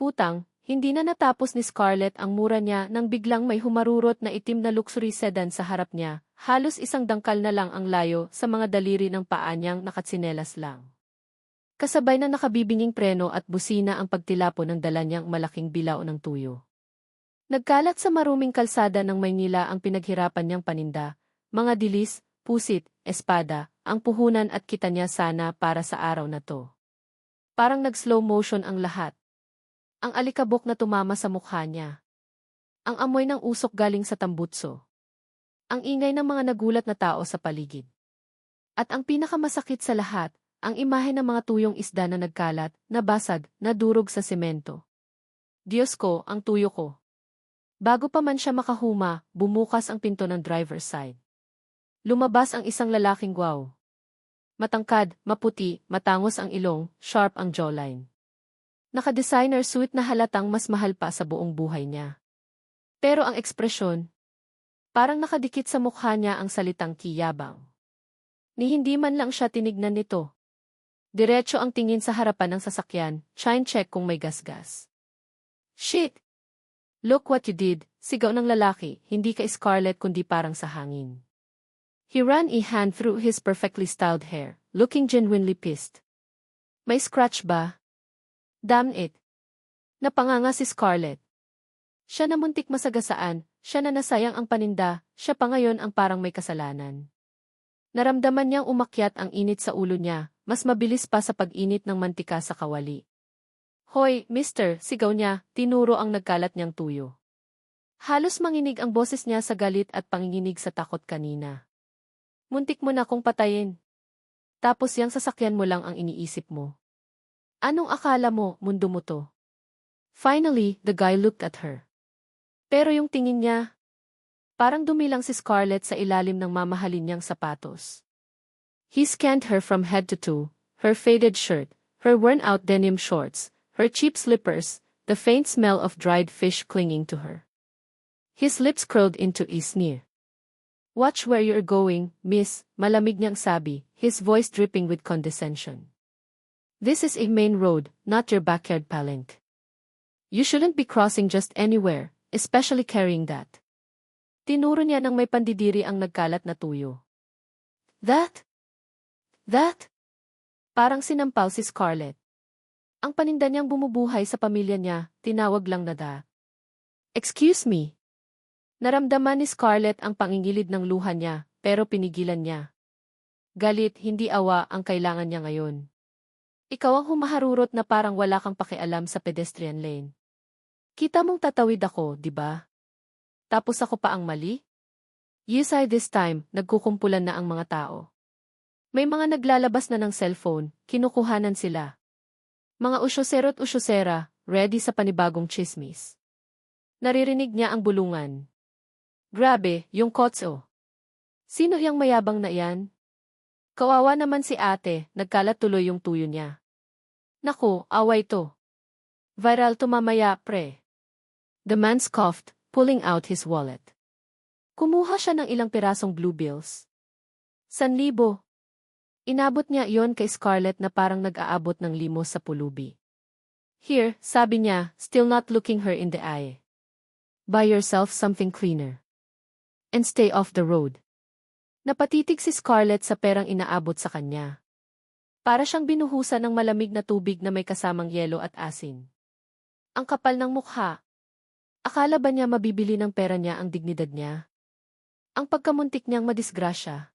Putang, hindi na natapos ni Scarlett ang mura niya nang biglang may humarurot na itim na luxury sedan sa harap niya, halos isang dangkal na lang ang layo sa mga daliri ng paa niyang nakatsinelas lang. Kasabay na nakabibinging preno at busina ang pagtilapo ng dala niyang malaking bilao ng tuyo. Nagkalat sa maruming kalsada ng Maynila ang pinaghirapan niyang paninda, mga dilis, pusit, espada, ang puhunan at kita niya sana para sa araw na to. Parang nag-slow motion ang lahat. Ang alikabok na tumama sa mukha niya. Ang amoy ng usok galing sa tambutso. Ang ingay ng mga nagulat na tao sa paligid. At ang pinakamasakit sa lahat, ang imahe ng mga tuyong isda na nagkalat, nabasag, nadurog sa semento. Diyos ko, ang tuyo ko. Bago pa man siya makahuma, bumukas ang pinto ng driver's side. Lumabas ang isang lalaking gwaw. Matangkad, maputi, matangos ang ilong, sharp ang jawline. Naka-designer suit na halatang mas mahal pa sa buong buhay niya. Pero ang ekspresyon, parang nakadikit sa mukha niya ang salitang kiyabang. Ni hindi man lang siya tinignan nito. Diretso ang tingin sa harapan ng sasakyan, chine check kung may gasgas. Shit! Look what you did, sigaw ng lalaki, hindi ka Scarlett kundi parang sa hangin. He ran a hand through his perfectly styled hair, looking genuinely pissed. May scratch ba? Damn it! Napanganga si Scarlett. Siya na muntik masagasaan, siya na nasayang ang paninda, siya pa ngayon ang parang may kasalanan. Naramdaman niyang umakyat ang init sa ulo niya, mas mabilis pa sa pag-init ng mantika sa kawali. Hoy, mister, sigaw niya, tinuro ang nagkalat niyang tuyo. Halos manginig ang boses niya sa galit at panginginig sa takot kanina. Muntik mo na kong patayin. Tapos yang sasakyan mo lang ang iniisip mo. Anong akala mo, mundo mo to? Finally, the guy looked at her. Pero yung tingin niya, parang dumilang si Scarlett sa ilalim ng mamahalin niyang sapatos. He scanned her from head to toe, her faded shirt, her worn-out denim shorts, her cheap slippers, the faint smell of dried fish clinging to her. His lips curled into a sneer. Watch where you're going, miss, malamig niyang sabi, his voice dripping with condescension. This is a main road, not your backyard palenque. You shouldn't be crossing just anywhere, especially carrying that. Tinuro niya nang may pandidiri ang nagkalat na tuyo. That? Parang sinampal si Scarlett. Ang paninda niyang bumubuhay sa pamilya niya, tinawag lang na da. Excuse me. Naramdaman ni Scarlett ang pangingilid ng luha niya, pero pinigilan niya. Galit, hindi awa ang kailangan niya ngayon. Ikaw ang humaharurot na parang wala kang pakialam sa pedestrian lane. Kita mong tatawid ako, di ba? Tapos ako pa ang mali? Yes, this time, nagkukumpulan na ang mga tao. May mga naglalabas na ng cellphone, kinukuhanan sila. Mga usyosero't usyosera, ready sa panibagong chismis. Naririnig niya ang bulungan. Grabe, yung kotso. Sino yang mayabang na yan? Kawawa naman si ate, nagkalat tuloy yung tuyo niya. Naku, away to. Viral to mamaya, pre. The man scoffed, pulling out his wallet. Kumuha siya ng ilang pirasong blue bills. 1,000. Inabot niya iyon kay Scarlett na parang nag-aabot ng limos sa pulubi. Here, sabi niya, still not looking her in the eye. Buy yourself something cleaner. And stay off the road. Napatitig si Scarlett sa perang inaabot sa kanya. Para siyang binuhusan ng malamig na tubig na may kasamang yelo at asin. Ang kapal ng mukha. Akala ba niya mabibili ng pera niya ang dignidad niya? Ang pagkamuntik niyang madisgrasya.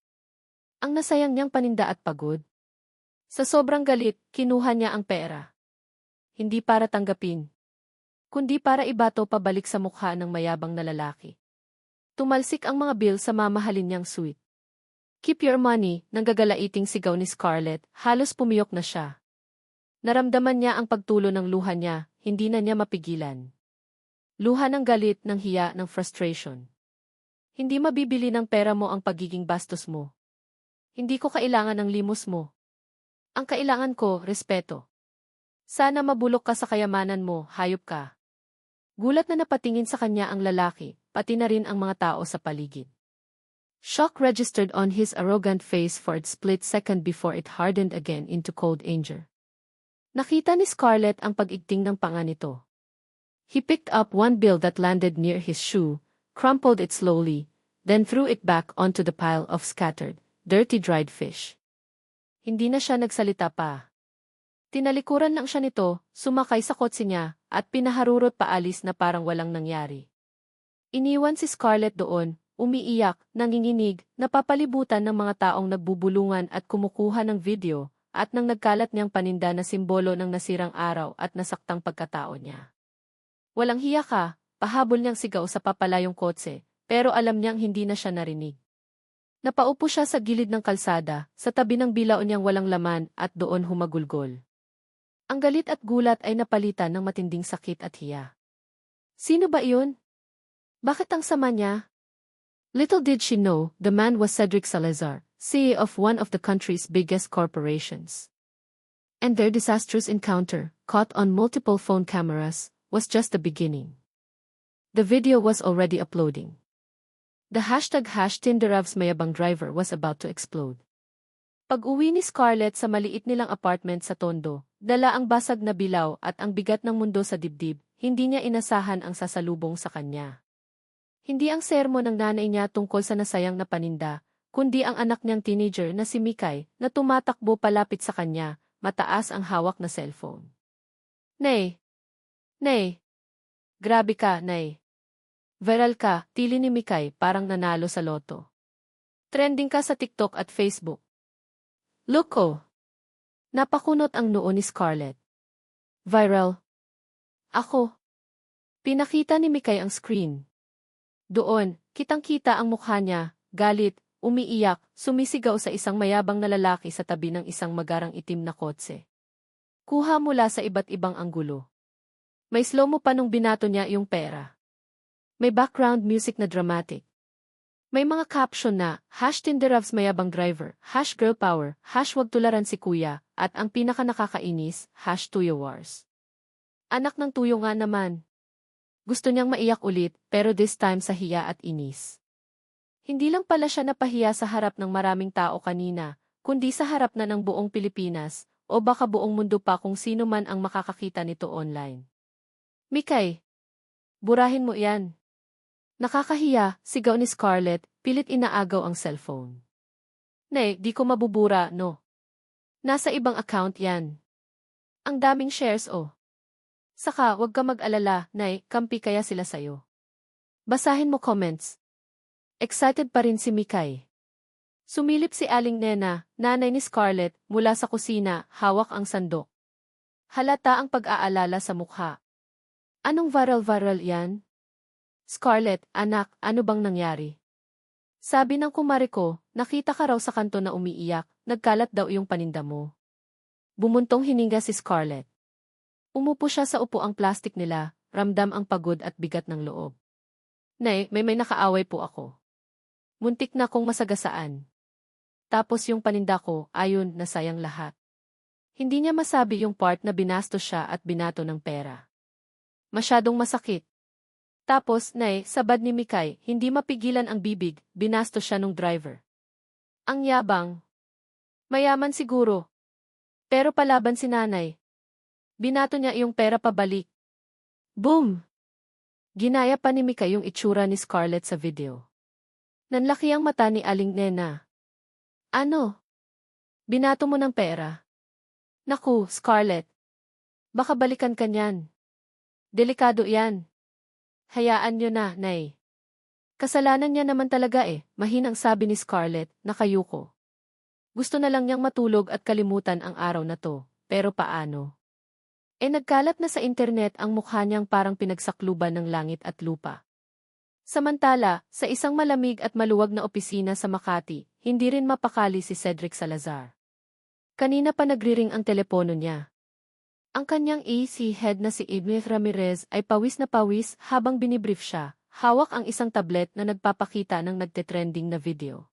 Ang nasayang niyang paninda at pagod. Sa sobrang galit, kinuha niya ang pera. Hindi para tanggapin, kundi para ibato pabalik sa mukha ng mayabang na lalaki. Tumalsik ang mga bill sa mamahalin niyang suite. Keep your money, nanggagalaiting sigaw ni Scarlett, halos pumiyok na siya. Naramdaman niya ang pagtulo ng luha niya, hindi na niya mapigilan. Luha ng galit, ng hiya, ng frustration. Hindi mabibili ng pera mo ang pagiging bastos mo. Hindi ko kailangan ng limos mo. Ang kailangan ko, respeto. Sana mabulok ka sa kayamanan mo, hayop ka. Gulat na napatingin sa kanya ang lalaki, pati na rin ang mga tao sa paligid. Shock registered on his arrogant face for a split second before it hardened again into cold anger. Nakita ni Scarlett ang pag-igting ng panga nito. He picked up one bill that landed near his shoe, crumpled it slowly, then threw it back onto the pile of scattered, dirty dried fish. Hindi na siya nagsalita pa. Tinalikuran lang siya nito, sumakay sa kotse niya, at pinaharurot paalis na parang walang nangyari. Iniwan si Scarlett doon, umiiyak, nanginginig, napapalibutan ng mga taong nagbubulungan at kumukuha ng video, at nang nagkalat niyang paninda na simbolo ng nasirang araw at nasaktang pagkatao niya. Walang hiya ka, pahabol niyang sigaw sa papalayong kotse, pero alam niyang hindi na siya narinig. Napaupo siya sa gilid ng kalsada, sa tabi ng bilao niyang walang laman at doon humagulgol. Ang galit at gulat ay napalitan ng matinding sakit at hiya. Sino ba iyon? Bakit ang sama niya? Little did she know, the man was Cedric Salazar, CEO of one of the country's biggest corporations. And their disastrous encounter, caught on multiple phone cameras, was just the beginning. The video was already uploading. The #Tinderavs mayabang driver was about to explode. Pag-uwi ni Scarlett sa maliit nilang apartment sa Tondo, dala ang basag na bilaw at ang bigat ng mundo sa dibdib, hindi niya inasahan ang sasalubong sa kanya. Hindi ang sermo ng nanay niya tungkol sa nasayang na paninda, kundi ang anak niyang teenager na si Mikay na tumatakbo palapit sa kanya, mataas ang hawak na cellphone. Nay! Nay! Grabe ka, Nay! Viral ka, tili ni Mikay parang nanalo sa loto. Trending ka sa TikTok at Facebook. Look oh! Napakunot ang noo ni Scarlett. Viral? Ako? Pinakita ni Mikay ang screen. Doon, kitang-kita ang mukha niya, galit, umiiyak, sumisigaw sa isang mayabang na lalaki sa tabi ng isang magarang itim na kotse. Kuha mula sa iba't ibang anggulo. May slow-mo pa nung binato niya yung pera. May background music na dramatic. May mga caption na, #Tinderavs mayabang driver, #girlpower, #wag tularan si kuya, at ang pinaka-nakakainis, #tuyowars. Anak ng tuyo nga naman. Gusto niyang maiyak ulit, pero this time sa hiya at inis. Hindi lang pala siya napahiya sa harap ng maraming tao kanina, kundi sa harap na ng buong Pilipinas, o baka buong mundo pa kung sino man ang makakakita nito online. Mikay, burahin mo yan. Nakakahiya, sigaw ni Scarlett, pilit inaagaw ang cellphone. Nay, di ko mabubura, no? Nasa ibang account yan. Ang daming shares oh. Saka, wag ka mag-alala, Nay, kampi kaya sila sayo. Basahin mo comments. Excited pa rin si Mikay. Sumilip si Aling Nena, nanay ni Scarlett, mula sa kusina, hawak ang sandok. Halata ang pag-aalala sa mukha. Anong viral yan? Scarlett, anak, ano bang nangyari? Sabi ng kumare ko, nakita ka raw sa kanto na umiiyak, nagkalat daw yung paninda mo. Bumuntong hininga si Scarlett. Umupo siya sa upuang plastik nila, ramdam ang pagod at bigat ng loob. Nay, may nakaaway po ako. Muntik na kong masagasaan. Tapos yung paninda ko, ayun, nasayang lahat. Hindi niya masabi yung part na binastos siya at binato ng pera. Masyadong masakit. Tapos, Nay, sabad ni Mikay, hindi mapigilan ang bibig, binastos siya nung driver. Ang yabang. Mayaman siguro. Pero palaban si nanay. Binato niya yung pera pabalik. Boom! Ginaya pa ni Mikay yung itsura ni Scarlett sa video. Nanlaki ang mata ni Aling Nena. Ano? Binato mo ng pera? Naku, Scarlett. Baka balikan ka niyan. Delikado yan. Hayaan niyo na, Nay. Kasalanan niya naman talaga mahinang sabi ni Scarlett, nakayuko. Gusto na lang niyang matulog at kalimutan ang araw na to, pero paano? Nagkalat na sa internet ang mukha niyang parang pinagsakluban ng langit at lupa. Samantala, sa isang malamig at maluwag na opisina sa Makati, hindi rin mapakali si Cedric Salazar. Kanina pa nagriring ang telepono niya. Ang kanyang AC head na si Emil Ramirez ay pawis na pawis habang binibrief siya, hawak ang isang tablet na nagpapakita ng nagtetrending na video.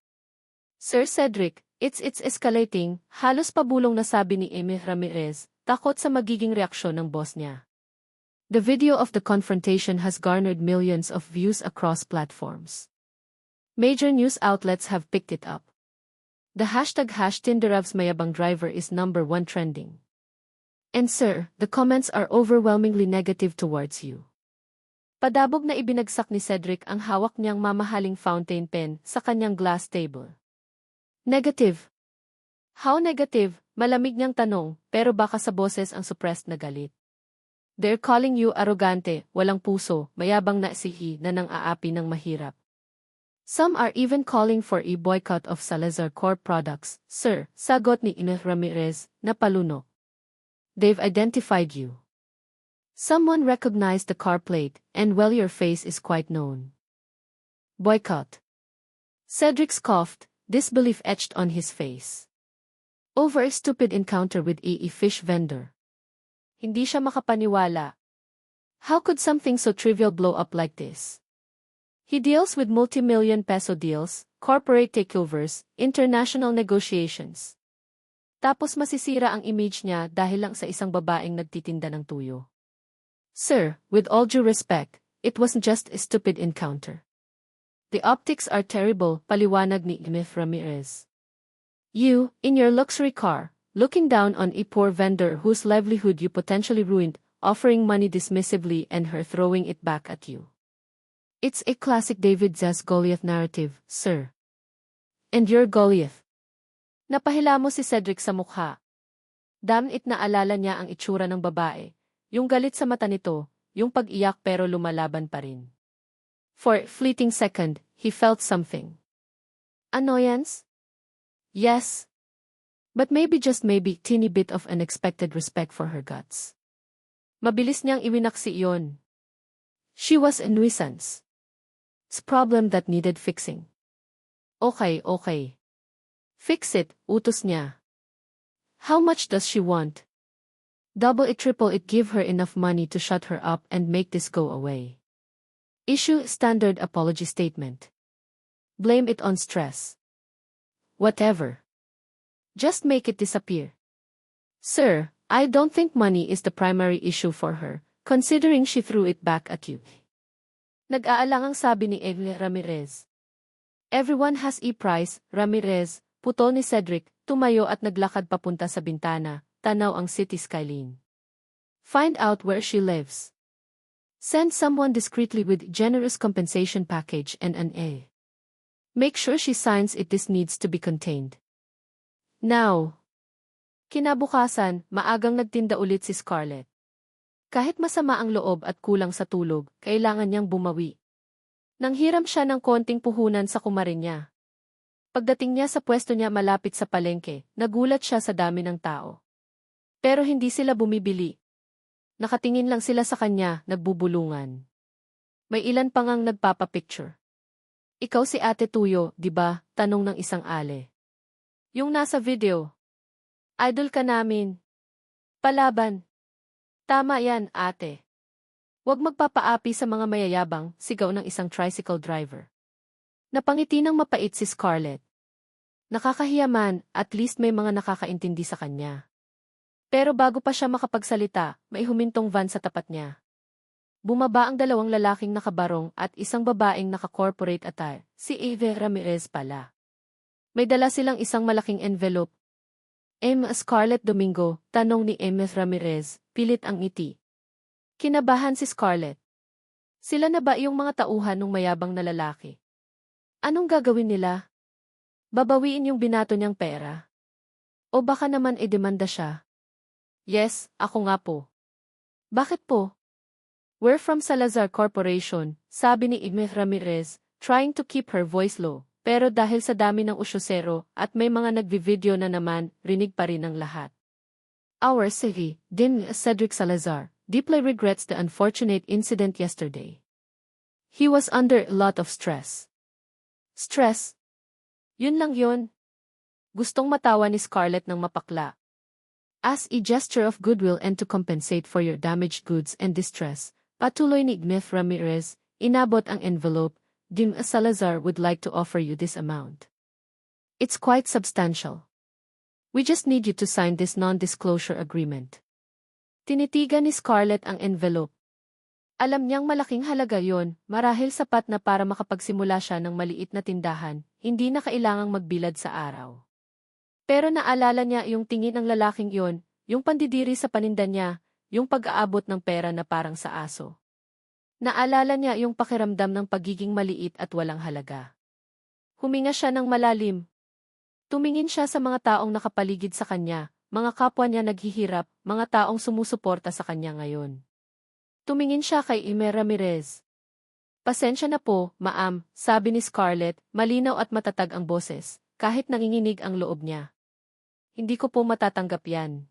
Sir Cedric, it's escalating, halos pabulong na sabi ni Emil Ramirez, takot sa magiging reaksyon ng boss niya. The video of the confrontation has garnered millions of views across platforms. Major news outlets have picked it up. The #Tinderavs mayabang driver is #1 trending. And sir, the comments are overwhelmingly negative towards you. Padabog na ibinagsak ni Cedric ang hawak niyang mamahaling fountain pen sa kanyang glass table. Negative. How negative? Malamig niyang tanong, pero baka sa boses ang suppressed na galit. They're calling you arrogante, walang puso, mayabang na sihi na nang aapi ng mahirap. Some are even calling for a boycott of Salazar Corp products, sir, sagot ni Inez Ramirez, na palunok. They've identified you. Someone recognized the car plate, and well your face is quite known. Boycott. Cedric scoffed, disbelief etched on his face. Over a stupid encounter with a fish vendor. Hindi siya makapaniwala. How could something so trivial blow up like this? He deals with multi-million peso deals, corporate takeovers, international negotiations. Tapos masisira ang image niya dahil lang sa isang babaeng nagtitinda ng tuyo. Sir, with all due respect, it wasn't just a stupid encounter. The optics are terrible, paliwanag ni Inez Ramirez. You, in your luxury car, looking down on a poor vendor whose livelihood you potentially ruined, offering money dismissively and her throwing it back at you. It's a classic David Z's Goliath narrative, sir. And you're Goliath. Napahila mo si Cedric sa mukha. Damn it, naalala niya ang itsura ng babae. Yung galit sa mata nito, yung pag-iyak pero lumalaban pa rin. For a fleeting second, he felt something. Annoyance? Yes. But maybe just maybe teeny bit of unexpected respect for her guts. Mabilis niyang iwinaksi iyon. She was a nuisance. It's a problem that needed fixing. Okay. Fix it, utos niya. How much does she want? Double it, triple it, give her enough money to shut her up and make this go away. Issue standard apology statement. Blame it on stress. Whatever. Just make it disappear. Sir, I don't think money is the primary issue for her, considering she threw it back at you. Nag-aalangang sabi ni Inez Ramirez. Everyone has a price, Ramirez, putol ni Cedric, tumayo at naglakad papunta sa bintana. Tanaw ang city skyline. Find out where she lives. Send someone discreetly with generous compensation package and an A. Make sure she signs it. This needs to be contained. Now. Kinabukasan, maagang nagtinda ulit si Scarlett. Kahit masama ang loob at kulang sa tulog, kailangan niyang bumawi. Nanghiram siya ng konting puhunan sa kumarin niya. Pagdating niya sa pwesto niya malapit sa palengke, nagulat siya sa dami ng tao. Pero hindi sila bumibili. Nakatingin lang sila sa kanya, nagbubulungan. May ilan pa ngang nagpapapicture. Ikaw si Ate Tuyo, di ba? Tanong ng isang ale. Yung nasa video. Idol ka namin. Palaban. Tama yan, ate. Huwag magpapaapi sa mga mayayabang, sigaw ng isang tricycle driver. Napangiti ng mapait si Scarlett. Nakakahiya man, at least may mga nakakaintindi sa kanya. Pero bago pa siya makapagsalita, may humintong van sa tapat niya. Bumaba ang dalawang lalaking nakabarong at isang babaeng naka-corporate attire, si Inez Ramirez pala. May dala silang isang malaking envelope. Scarlett Domingo, tanong ni Inez Ramirez, pilit ang ngiti. Kinabahan si Scarlett. Sila na ba yung mga tauhan ng mayabang na lalaki? Anong gagawin nila? Babawiin yung binato niyang pera? O baka naman demanda siya? Yes, ako nga po. Bakit po? We're from Salazar Corporation, sabi ni Inez Ramirez, trying to keep her voice low. Pero dahil sa dami ng usyosero at may mga nagvi-video na naman, rinig pa rin ang lahat. Our city, Din Cedric Salazar, deeply regrets the unfortunate incident yesterday. He was under a lot of stress. Stress? Yun lang yun. Gustong matawa ni Scarlett ng mapakla. As a gesture of goodwill and to compensate for your damaged goods and distress, patuloy ni Inez Ramirez, inabot ang envelope. Din Salazar would like to offer you this amount. It's quite substantial. We just need you to sign this non-disclosure agreement. Tinitigan ni Scarlett ang envelope. Alam niyang malaking halaga yon, marahil sapat na para makapagsimula siya ng maliit na tindahan, hindi na kailangang magbilad sa araw. Pero naalala niya yung tingin ng lalaking yon, yung pandidiri sa paninda niya, yung pag-aabot ng pera na parang sa aso. Naalala niya yung pakiramdam ng pagiging maliit at walang halaga. Huminga siya ng malalim. Tumingin siya sa mga taong nakapaligid sa kanya, mga kapwa niya naghihirap, mga taong sumusuporta sa kanya ngayon. Tumingin siya kay Ime Ramirez. Pasensya na po, ma'am, sabi ni Scarlett, malinaw at matatag ang boses, kahit nanginginig ang loob niya. Hindi ko po matatanggap yan.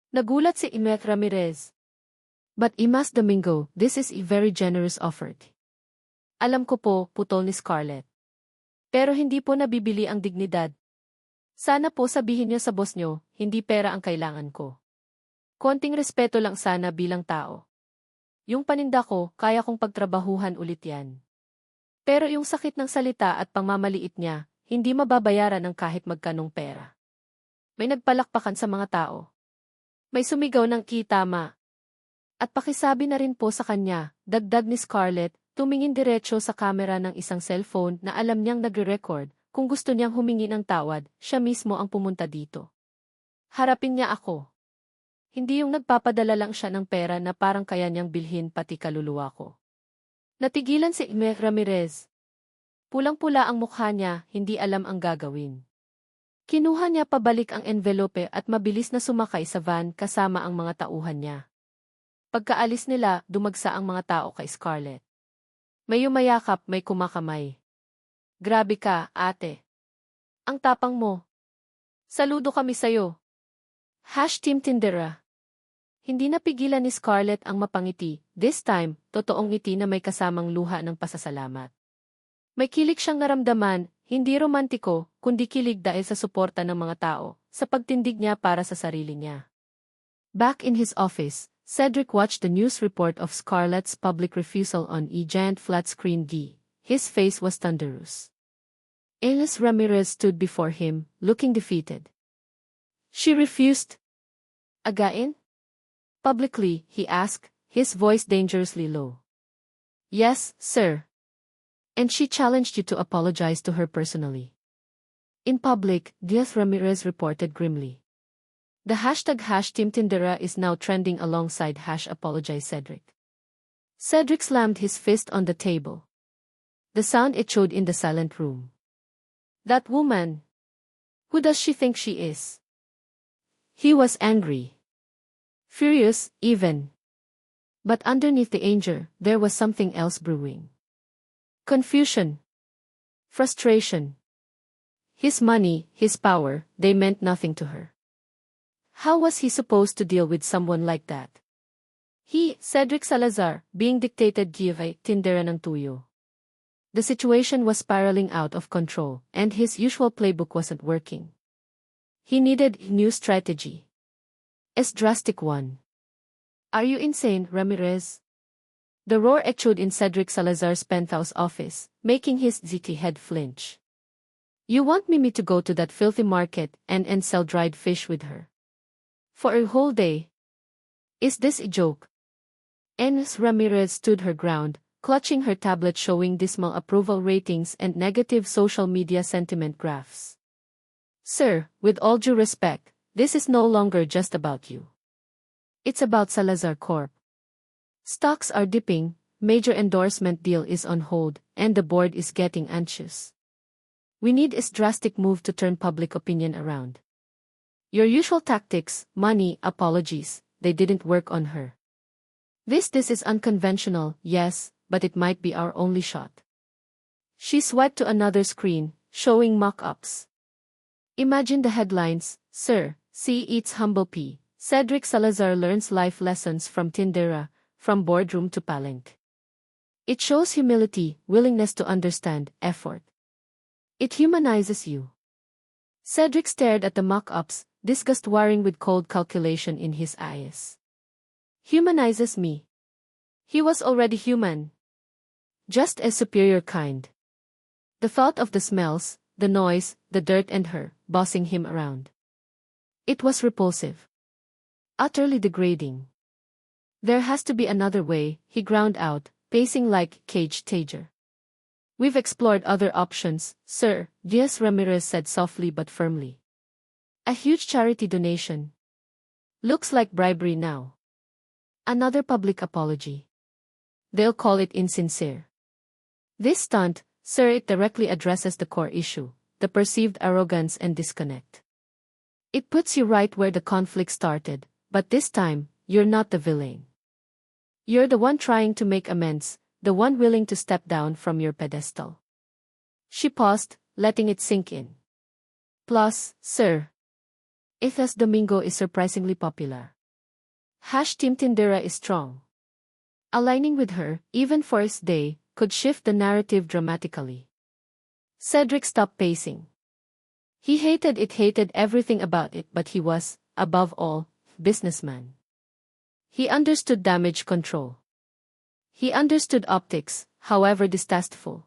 Nagulat si Ime Ramirez. But Imas Domingo, this is a very generous offer. Alam ko po, putol ni Scarlett. Pero hindi po nabibili ang dignidad. Sana po sabihin niyo sa boss niyo, hindi pera ang kailangan ko. Konting respeto lang sana bilang tao. Yung paninda ko, kaya kong pagtrabahuhan ulit yan. Pero yung sakit ng salita at pangmamaliit niya, hindi mababayaran ng kahit magkanong pera. May nagpalakpakan sa mga tao. May sumigaw ng kitama. At pakisabi na rin po sa kanya, dagdag ni Scarlett, tumingin diretso sa kamera ng isang cellphone na alam niyang nagre-record. Kung gusto niyang humingi ng tawad, siya mismo ang pumunta dito. Harapin niya ako. Hindi yung nagpapadala lang siya ng pera na parang kaya niyang bilhin pati kaluluwa ko. Natigilan si Ime Ramirez. Pulang-pula ang mukha niya, hindi alam ang gagawin. Kinuha niya pabalik ang envelope at mabilis na sumakay sa van kasama ang mga tauhan niya. Pagkaalis nila, dumagsa ang mga tao kay Scarlett. May yumayakap, may kumakamay. Grabe ka, ate. Ang tapang mo. Saludo kami sayo. #Team Tindera. Hindi napigilan ni Scarlett ang mapangiti, this time, totoong ngiti na may kasamang luha ng pasasalamat. May kilig siyang naramdaman, hindi romantiko, kundi kilig dahil sa suporta ng mga tao, sa pagtindig niya para sa sarili niya. Back in his office, Cedric watched the news report of Scarlett's public refusal on a giant flat-screen D. His face was thunderous. Ines Ramirez stood before him, looking defeated. She refused. Again? Publicly, he asked, his voice dangerously low. Yes, sir. And she challenged you to apologize to her personally. In public, Diaz Ramirez reported grimly. The #Team Tindera is now trending alongside #apologize Cedric. Cedric slammed his fist on the table. The sound echoed in the silent room. That woman. Who does she think she is? He was angry. Furious, even. But underneath the anger, there was something else brewing. Confusion. Frustration. His money, his power, they meant nothing to her. How was he supposed to deal with someone like that? He, Cedric Salazar, being dictated Give Tindera ng tuyo. The situation was spiraling out of control, and his usual playbook wasn't working. He needed a new strategy. A drastic one. Are you insane, Ramirez? The roar echoed in Cedric Salazar's penthouse office, making his ziti head flinch. You want me to go to that filthy market and sell dried fish with her? For a whole day? Is this a joke? Ines Ramirez stood her ground, clutching her tablet showing dismal approval ratings and negative social media sentiment graphs. Sir, with all due respect, this is no longer just about you. It's about Salazar Corp. Stocks are dipping, major endorsement deal is on hold, and the board is getting anxious. We need a drastic move to turn public opinion around. Your usual tactics, money, apologies, they didn't work on her. This is unconventional, yes, but it might be our only shot. She swiped to another screen, showing mock-ups. Imagine the headlines, Sir, C. Eats Humble P. Cedric Salazar learns life lessons from Tindera, from boardroom to palenque. It shows humility, willingness to understand, effort. It humanizes you. Cedric stared at the mock-ups, disgust warring with cold calculation in his eyes. Humanizes me. He was already human. Just a superior kind. The thought of the smells, the noise, the dirt and her, bossing him around. It was repulsive. Utterly degrading. There has to be another way, he ground out, pacing like caged tiger. We've explored other options, sir, Diaz Ramirez said softly but firmly. A huge charity donation. Looks like bribery now. Another public apology. They'll call it insincere. This stunt, sir, it directly addresses the core issue, the perceived arrogance and disconnect. It puts you right where the conflict started, but this time, you're not the villain. You're the one trying to make amends, the one willing to step down from your pedestal. She paused, letting it sink in. Plus, sir, Ifas Domingo is surprisingly popular. Team Tindera is strong. Aligning with her, even for his day, could shift the narrative dramatically. Cedric stopped pacing. He hated everything about it, but he was, above all, businessman. He understood damage control. He understood optics, however distasteful.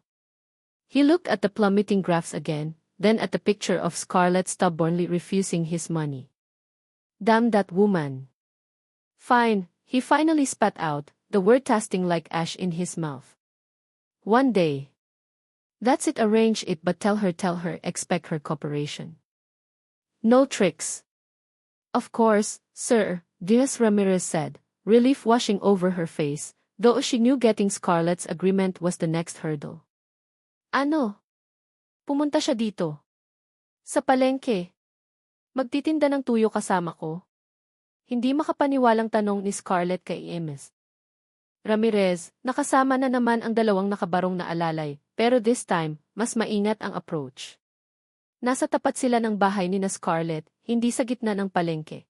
He looked at the plummeting graphs again, then at the picture of Scarlett stubbornly refusing his money. Damn that woman. Fine, he finally spat out, the word tasting like ash in his mouth. One day. That's it, arrange it, but tell her, expect her cooperation. No tricks. Of course, sir, Diaz Ramirez said, relief washing over her face, though she knew getting Scarlett's agreement was the next hurdle. Ano? Pumunta siya dito. Sa palengke. Magtitinda ng tuyo kasama ko. Hindi makapaniwalang tanong ni Scarlett kay Ms. Ramirez, nakasama na naman ang dalawang nakabarong na alalay, pero this time, mas maingat ang approach. Nasa tapat sila ng bahay ni na Scarlett, hindi sa gitna ng palengke.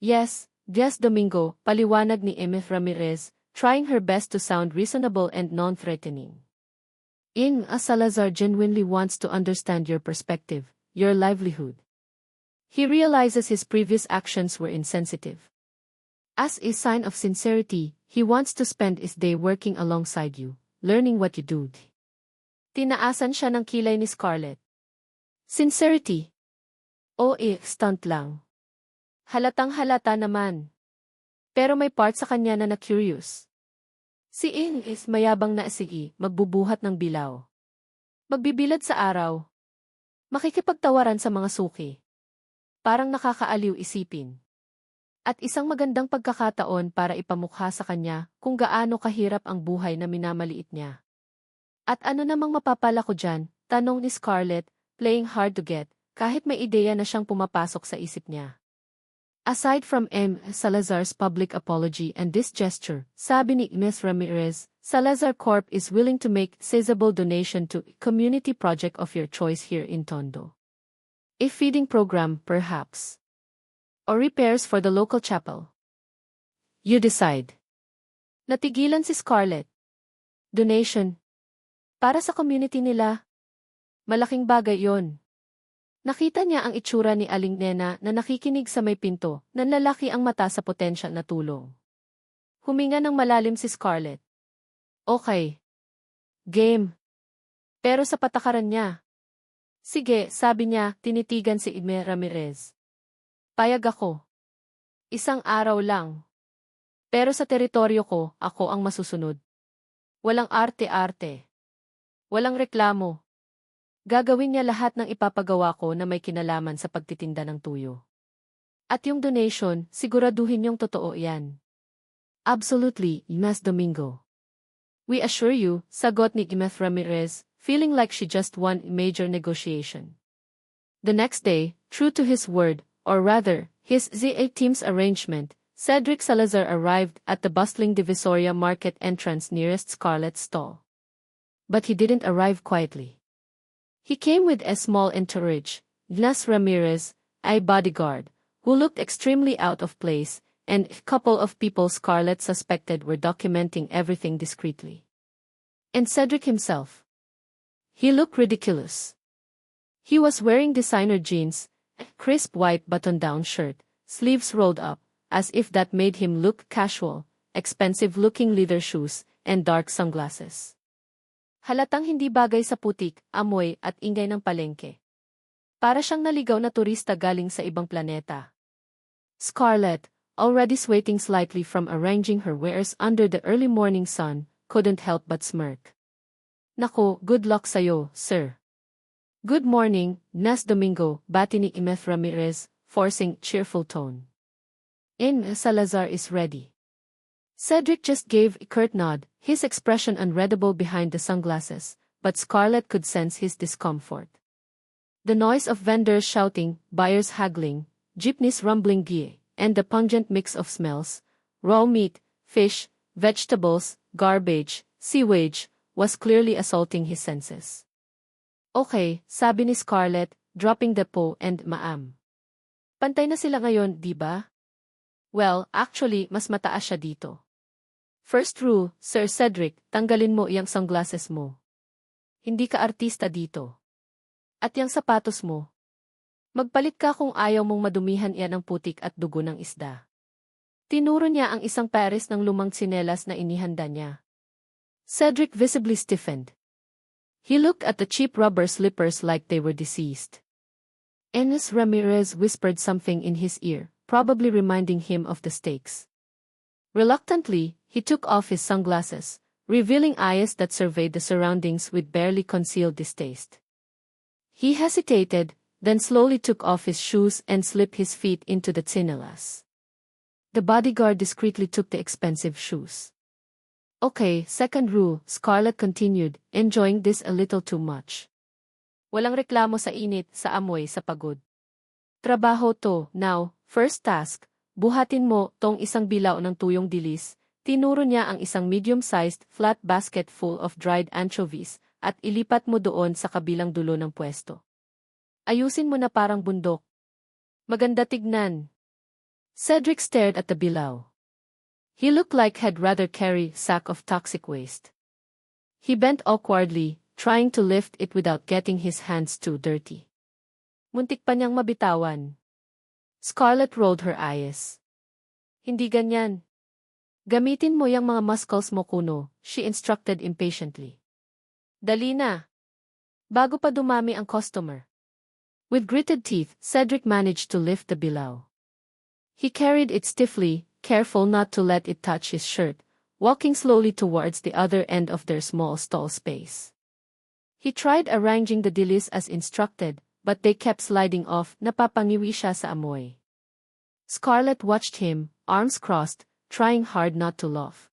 Yes, Diaz Domingo, paliwanag ni Ms. Ramirez, trying her best to sound reasonable and non-threatening. Salazar genuinely wants to understand your perspective, your livelihood. He realizes his previous actions were insensitive. As a sign of sincerity, he wants to spend his day working alongside you, learning what you do. Tinaasan siya ng kilay ni Scarlett. Sincerity? Stunt lang. Halatang halata naman. Pero may part sa kanya na na-curious. Si is mayabang na sige, magbubuhat ng bilaw. Magbibilad sa araw. Makikipagtawaran sa mga suki. Parang nakakaaliw isipin. At isang magandang pagkakataon para ipamukha sa kanya kung gaano kahirap ang buhay na minamaliit niya. At ano namang mapapala ko dyan, tanong ni Scarlett, playing hard to get, kahit may ideya na siyang pumapasok sa isip niya. Aside from Salazar's public apology and this gesture, sabi ni Ms. Ramirez, Salazar Corp is willing to make sizable donation to a community project of your choice here in Tondo. A feeding program, perhaps. Or repairs for the local chapel. You decide. Natigilan si Scarlett. Donation. Para sa community nila. Malaking bagay yon. Nakita niya ang itsura ni Aling Nena na nakikinig sa may pinto, nanlalaki ang mata sa potensyal na tulong. Huminga ng malalim si Scarlett. Okay. Game. Pero sa patakaran niya. Sige, sabi niya, tinitigan si Ms. Ramirez. Payag ako. Isang araw lang. Pero sa teritoryo ko, ako ang masusunod. Walang arte-arte. Walang reklamo. Gagawin niya lahat ng ipapagawa ko na may kinalaman sa pagtitinda ng tuyo. At yung donation, siguraduhin niyong totoo yan. Absolutely, Ms. Domingo. We assure you, sagot ni Ms. Ramirez, feeling like she just won a major negotiation. The next day, true to his word, or rather, his ZA team's arrangement, Cedric Salazar arrived at the bustling Divisoria Market entrance nearest Scarlett's stall. But he didn't arrive quietly. He came with a small entourage, Diaz Ramirez, a bodyguard, who looked extremely out of place, and a couple of people Scarlett suspected were documenting everything discreetly. And Cedric himself. He looked ridiculous. He was wearing designer jeans, a crisp white button-down shirt, sleeves rolled up, as if that made him look casual, expensive-looking leather shoes, and dark sunglasses. Halatang hindi bagay sa putik, amoy at ingay ng palengke. Para siyang naligaw na turista galing sa ibang planeta. Scarlett, already sweating slightly from arranging her wares under the early morning sun, couldn't help but smirk. Nako, good luck sa'yo, sir. Good morning, Ms. Domingo, bati ni Ms. Ramirez, forcing cheerful tone. Salazar is ready. Cedric just gave a curt nod, his expression unreadable behind the sunglasses, but Scarlett could sense his discomfort. The noise of vendors shouting, buyers haggling, jeepneys rumbling gear, and the pungent mix of smells, raw meat, fish, vegetables, garbage, sewage, was clearly assaulting his senses. Okay, sabi ni Scarlett, dropping the po and maam. Pantay na sila ngayon, di ba? Well, actually, mas mataas siya dito. First rule, Sir Cedric, tanggalin mo iyang sunglasses mo. Hindi ka artista dito. At yang sapatos mo. Magpalit ka kung ayaw mong madumihan iyan ng putik at dugo ng isda. Tinuro niya ang isang pares ng lumang tsinelas na inihanda niya. Cedric visibly stiffened. He looked at the cheap rubber slippers like they were deceased. Enes Ramirez whispered something in his ear, probably reminding him of the stakes. Reluctantly, he took off his sunglasses, revealing eyes that surveyed the surroundings with barely concealed distaste. He hesitated, then slowly took off his shoes and slipped his feet into the tsinelas. The bodyguard discreetly took the expensive shoes. Okay, second rule, Scarlett continued, enjoying this a little too much. Walang reklamo sa init, sa amoy, sa pagod. Trabaho to, now, first task, buhatin mo tong isang bilaw ng tuyong dilis. Tinuro niya ang isang medium-sized, flat basket full of dried anchovies, at ilipat mo doon sa kabilang dulo ng pwesto. Ayusin mo na parang bundok. Maganda tignan. Cedric stared at the bilaw. He looked like he'd rather carry a sack of toxic waste. He bent awkwardly, trying to lift it without getting his hands too dirty. Muntik pa niyang mabitawan. Scarlett rolled her eyes. Hindi ganyan. Gamitin mo yung mga muscles mo kuno, she instructed impatiently. Dali na. Bago pa dumami ang customer. With gritted teeth, Cedric managed to lift the bilaw. He carried it stiffly, careful not to let it touch his shirt, walking slowly towards the other end of their small stall space. He tried arranging the dilis as instructed, but they kept sliding off, napapangiwi siya sa amoy. Scarlett watched him, arms crossed, trying hard not to laugh.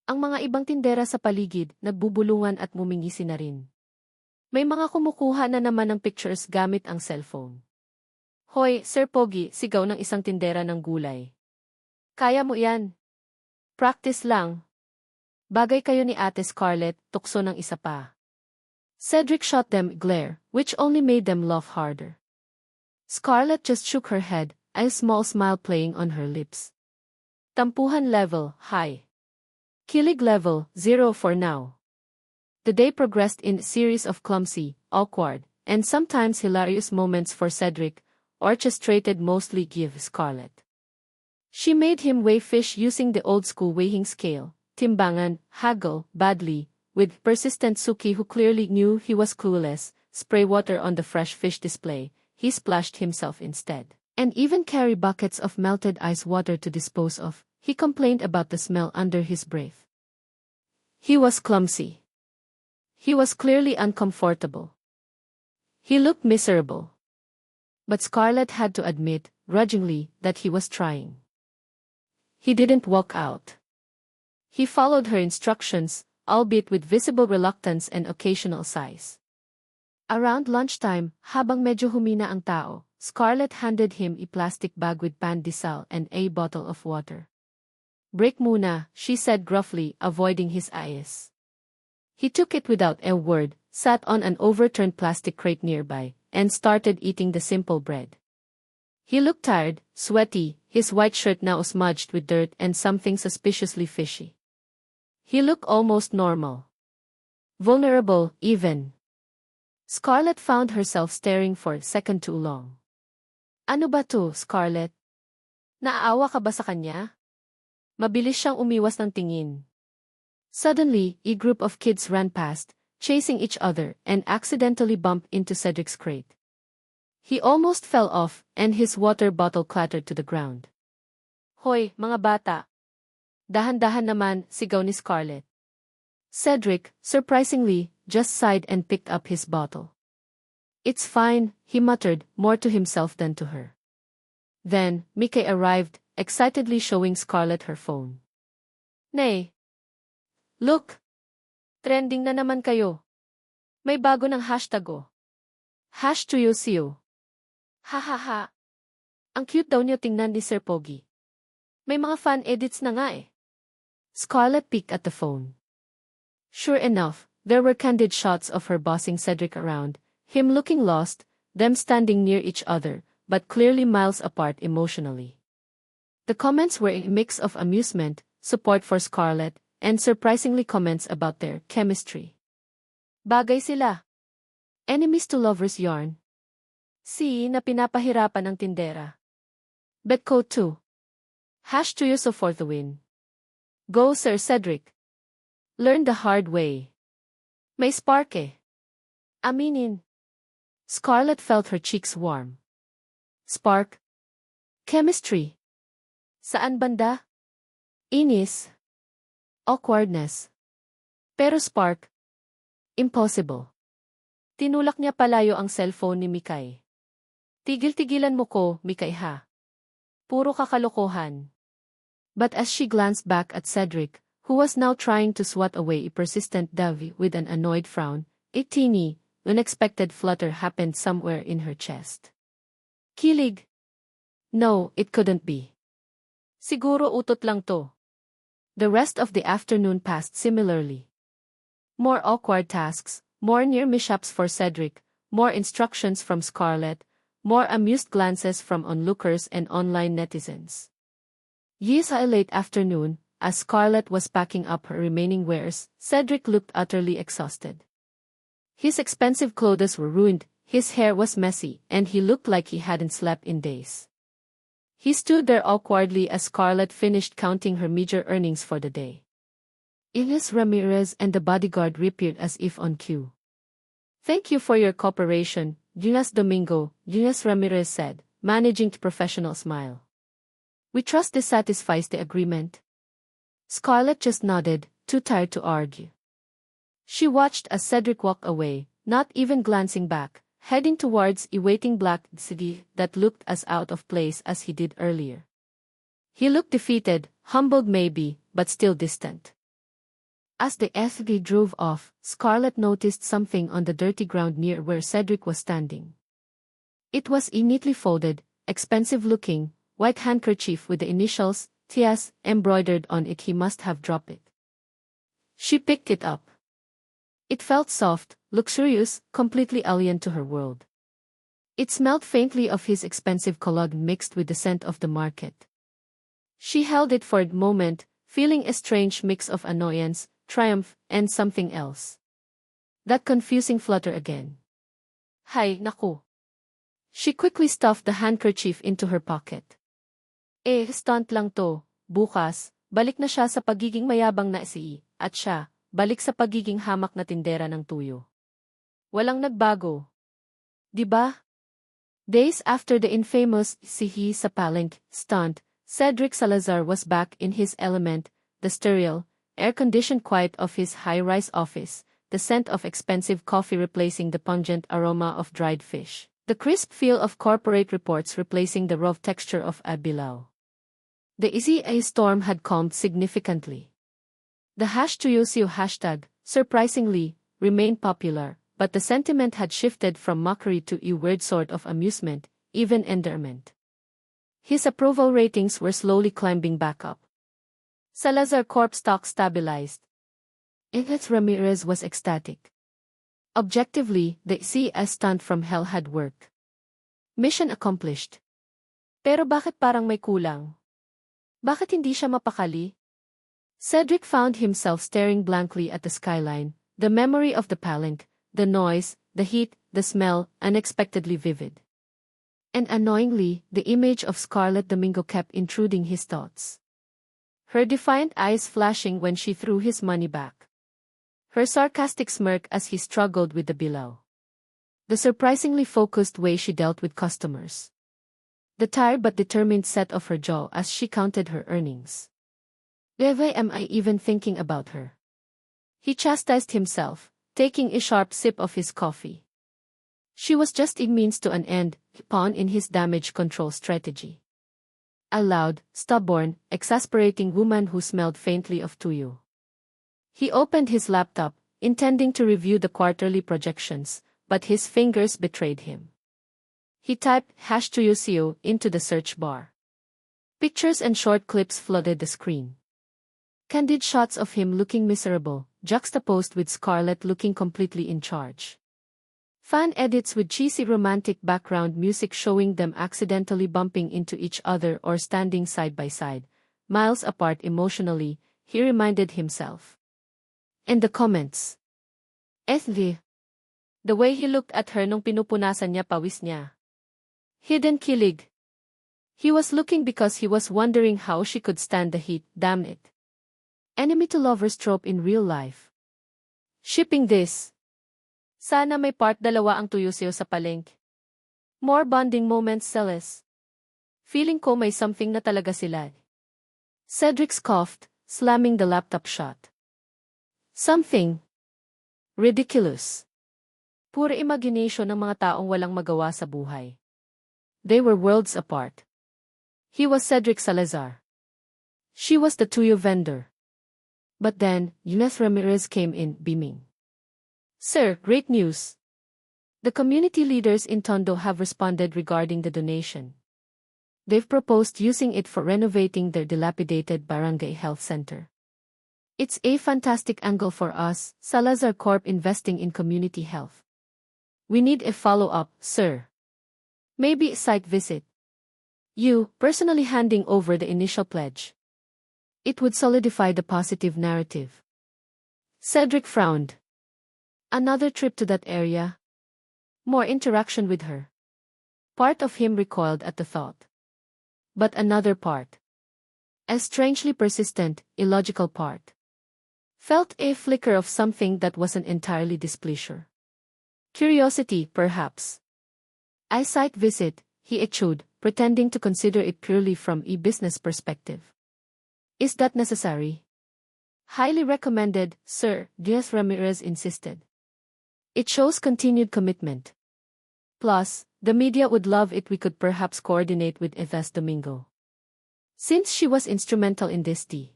Ang mga ibang tindera sa paligid, nagbubulungan at mumingisi na rin. May mga kumukuha na naman ng pictures gamit ang cellphone. Hoy, Sir Pogi, sigaw ng isang tindera ng gulay. Kaya mo yan. Practice lang. Bagay kayo ni Ate Scarlett, tukso ng isa pa. Cedric shot them a glare, which only made them laugh harder. Scarlett just shook her head, a small smile playing on her lips. Tampuhan level, high. Kilig level, 0 for now. The day progressed in a series of clumsy, awkward, and sometimes hilarious moments for Cedric, orchestrated mostly by Scarlett. She made him weigh fish using the old-school weighing scale, timbangan, haggle, badly, with persistent Suki who clearly knew he was clueless, spray water on the fresh fish display, he splashed himself instead. And even carry buckets of melted ice water to dispose of, he complained about the smell under his breath. He was clumsy. He was clearly uncomfortable. He looked miserable. But Scarlett had to admit, grudgingly, that he was trying. He didn't walk out. He followed her instructions, albeit with visible reluctance and occasional sighs. Around lunchtime, habang medyo humina ang tao, Scarlett handed him a plastic bag with pandesal and a bottle of water. Break muna, she said gruffly, avoiding his eyes. He took it without a word, sat on an overturned plastic crate nearby, and started eating the simple bread. He looked tired, sweaty, his white shirt now smudged with dirt and something suspiciously fishy. He looked almost normal. Vulnerable, even. Scarlett found herself staring for a second too long. Ano ba to, Scarlett? Naaawa ka ba sa kanya? Mabilis siyang umiwas ng tingin. Suddenly, a group of kids ran past, chasing each other, and accidentally bumped into Cedric's crate. He almost fell off, and his water bottle clattered to the ground. Hoy, mga bata! Dahan-dahan naman, sigaw ni Scarlett. Cedric, surprisingly, just sighed and picked up his bottle. It's fine, he muttered, more to himself than to her. Then, Mickey arrived, excitedly showing Scarlett her phone. Nay, look! Trending na naman kayo. May bago ng hashtag oh. #ToYouSeeYou. Hahaha. Ang cute daw niyo tingnan ni Sir Pogi. May mga fan edits na nga eh. Scarlett peeked at the phone. Sure enough, there were candid shots of her bossing Cedric around, him looking lost, them standing near each other, but clearly miles apart emotionally. The comments were a mix of amusement, support for Scarlett, and surprisingly comments about their chemistry. Bagay sila. Enemies to lovers yarn. See na pinapahirapan ng tindera. Betco 2. #ToYouSo for the win. Go Sir Cedric. Learn the hard way. May spark eh. Aminin. Scarlett felt her cheeks warm. Spark. Chemistry. Saan banda? Inis. Awkwardness. Pero spark. Impossible. Tinulak niya palayo ang cellphone ni Mikay. Tigil-tigilan mo ko, Mikay ha. Puro kakalokohan. But as she glanced back at Cedric, who was now trying to swat away a persistent Davy with an annoyed frown, a teeny, unexpected flutter happened somewhere in her chest. Kilig. No, it couldn't be. Siguro utot lang to. The rest of the afternoon passed similarly. More awkward tasks, more near mishaps for Cedric, more instructions from Scarlett, more amused glances from onlookers and online netizens. Years a late afternoon, as Scarlett was packing up her remaining wares, Cedric looked utterly exhausted. His expensive clothes were ruined, his hair was messy, and he looked like he hadn't slept in days. He stood there awkwardly as Scarlett finished counting her meager earnings for the day. Ines Ramirez and the bodyguard reappeared as if on cue. Thank you for your cooperation, Jonas Domingo, Jonas Ramirez said, managing a professional smile. We trust this satisfies the agreement. Scarlett just nodded, too tired to argue. She watched as Cedric walked away, not even glancing back, heading towards a waiting black city that looked as out of place as he did earlier. He looked defeated, humbled maybe, but still distant. As the SUV drove off, Scarlett noticed something on the dirty ground near where Cedric was standing. It was a neatly folded, expensive-looking, white handkerchief with the initials, Tias, embroidered on it. He must have dropped it. She picked it up. It felt soft, luxurious, completely alien to her world. It smelled faintly of his expensive cologne mixed with the scent of the market. She held it for a moment, feeling a strange mix of annoyance, triumph, and something else. That confusing flutter again. Hay, naku. She quickly stuffed the handkerchief into her pocket. Stunt lang to, bukas, balik na siya sa pagiging mayabang na si, at siya, balik sa pagiging hamak na tindera ng tuyo. Walang nagbago. Diba? Days after the infamous sihi sa Palenque stunt, Cedric Salazar was back in his element, the sterile, air-conditioned quiet of his high-rise office, the scent of expensive coffee replacing the pungent aroma of dried fish, the crisp feel of corporate reports replacing the rough texture of a bilao. The EZA storm had calmed significantly. The #ToYouSeeYou hashtag, surprisingly, remained popular, but the sentiment had shifted from mockery to a weird sort of amusement, even endearment. His approval ratings were slowly climbing back up. Salazar Corp stock stabilized. Ines Ramirez was ecstatic. Objectively, the CS stunt from hell had worked. Mission accomplished. Pero bakit parang may kulang? Bakit hindi siya mapakali? Cedric found himself staring blankly at the skyline, the memory of the Palenque, the noise, the heat, the smell, unexpectedly vivid. And annoyingly, the image of Scarlett Domingo kept intruding his thoughts. Her defiant eyes flashing when she threw his money back. Her sarcastic smirk as he struggled with the bilao. The surprisingly focused way she dealt with customers. The tired but determined set of her jaw as she counted her earnings. Why am I even thinking about her? He chastised himself, taking a sharp sip of his coffee. She was just a means to an end, a pawn in his damage control strategy. A loud, stubborn, exasperating woman who smelled faintly of tuyo. He opened his laptop, intending to review the quarterly projections, but his fingers betrayed him. He typed #tuyosio into the search bar. Pictures and short clips flooded the screen. Candid shots of him looking miserable, juxtaposed with Scarlett looking completely in charge. Fan edits with cheesy romantic background music showing them accidentally bumping into each other or standing side by side, miles apart emotionally, he reminded himself. And the comments. The way he looked at her nung pinupunasan niya pawis niya. Hidden kilig. He was looking because he was wondering how she could stand the heat, damn it. Enemy to lovers trope in real life. Shipping this. Sana may part 2 ang tuyoseo sa palengke. More bonding moments Celes. Feeling ko may something na talaga sila. Cedric scoffed, slamming the laptop shut. Something. Ridiculous. Pura imagination ng mga taong walang magawa sa buhay. They were worlds apart. He was Cedric Salazar. She was the tuyo vendor. But then, Yunez Ramirez came in, beaming. Sir, great news. The community leaders in Tondo have responded regarding the donation. They've proposed using it for renovating their dilapidated barangay health center. It's a fantastic angle for us, Salazar Corp investing in community health. We need a follow-up, sir. Maybe a site visit. You, personally handing over the initial pledge. It would solidify the positive narrative. Cedric frowned. Another trip to that area? More interaction with her. Part of him recoiled at the thought. But another part, a strangely persistent, illogical part, felt a flicker of something that wasn't entirely displeasure. Curiosity, perhaps. A site visit, he echoed, pretending to consider it purely from a business perspective. Is that necessary? Highly recommended, sir, Yunez Ramirez insisted. It shows continued commitment. Plus, the media would love it we could perhaps coordinate with Yves Domingo. Since she was instrumental in this tea.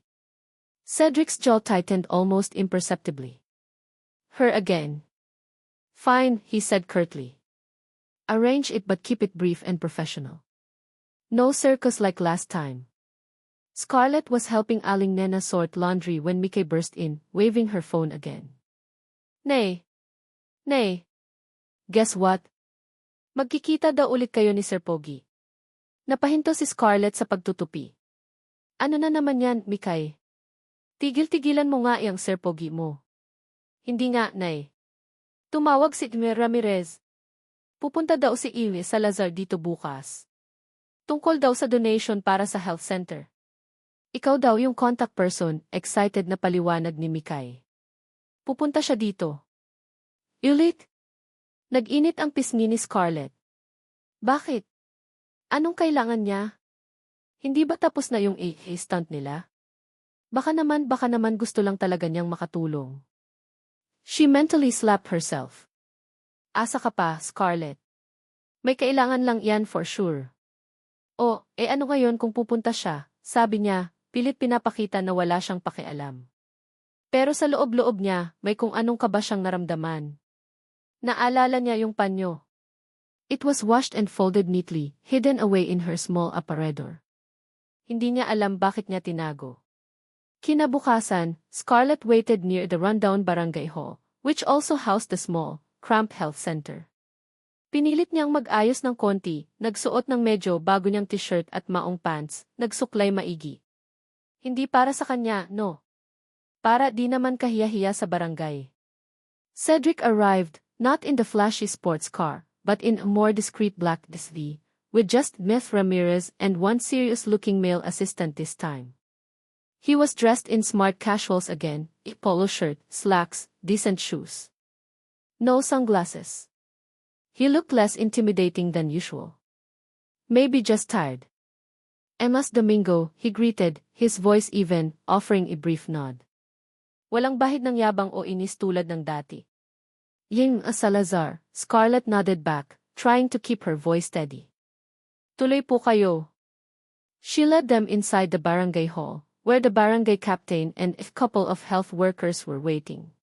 Cedric's jaw tightened almost imperceptibly. Her again. Fine, he said curtly. Arrange it but keep it brief and professional. No circus like last time. Scarlett was helping Aling Nena sort laundry when Mikay burst in, waving her phone again. Nay. Guess what? Magkikita daw ulit kayo ni Sir Pogi. Napahinto si Scarlett sa pagtutupi. Ano na naman yan, Mikay? Tigil-tigilan mo nga yung Sir Pogi mo. Hindi nga, Nay. Tumawag si Yunez Ramirez. Pupunta daw si Yunez Salazar dito bukas. Tungkol daw sa donation para sa health center. Ikaw daw yung contact person, excited na paliwanag ni Mikay. Pupunta siya dito. Ulit? Nag-init ang pisngi ni Scarlett. Bakit? Anong kailangan niya? Hindi ba tapos na yung stunt nila? Baka naman gusto lang talaga niyang makatulong. She mentally slapped herself. Asa ka pa, Scarlett. May kailangan lang yan for sure. Ano ngayon kung pupunta siya, sabi niya, pilit pinapakita na wala siyang pakialam. Pero sa loob-loob niya, may kung anong kaba siyang naramdaman. Naalala niya yung panyo. It was washed and folded neatly, hidden away in her small aparador. Hindi niya alam bakit niya tinago. Kinabukasan, Scarlett waited near the rundown barangay hall, which also housed the small, cramped health center. Pinilit niyang mag-ayos ng konti, nagsuot ng medyo bago niyang t-shirt at maong pants, nagsuklay maigi. Hindi para sa kanya, no. Para di naman kahiya-hiya sa barangay. Cedric arrived, not in the flashy sports car, but in a more discreet black SUV, with just Yunez Ramirez and one serious-looking male assistant this time. He was dressed in smart casuals again, a polo shirt, slacks, decent shoes. No sunglasses. He looked less intimidating than usual. Maybe just tired. Yunez Domingo, he greeted, his voice even, offering a brief nod. Walang bahid ng yabang o inis tulad ng dati. Yunez Salazar, Scarlett nodded back, trying to keep her voice steady. Tuloy po kayo. She led them inside the barangay hall, where the barangay captain and a couple of health workers were waiting.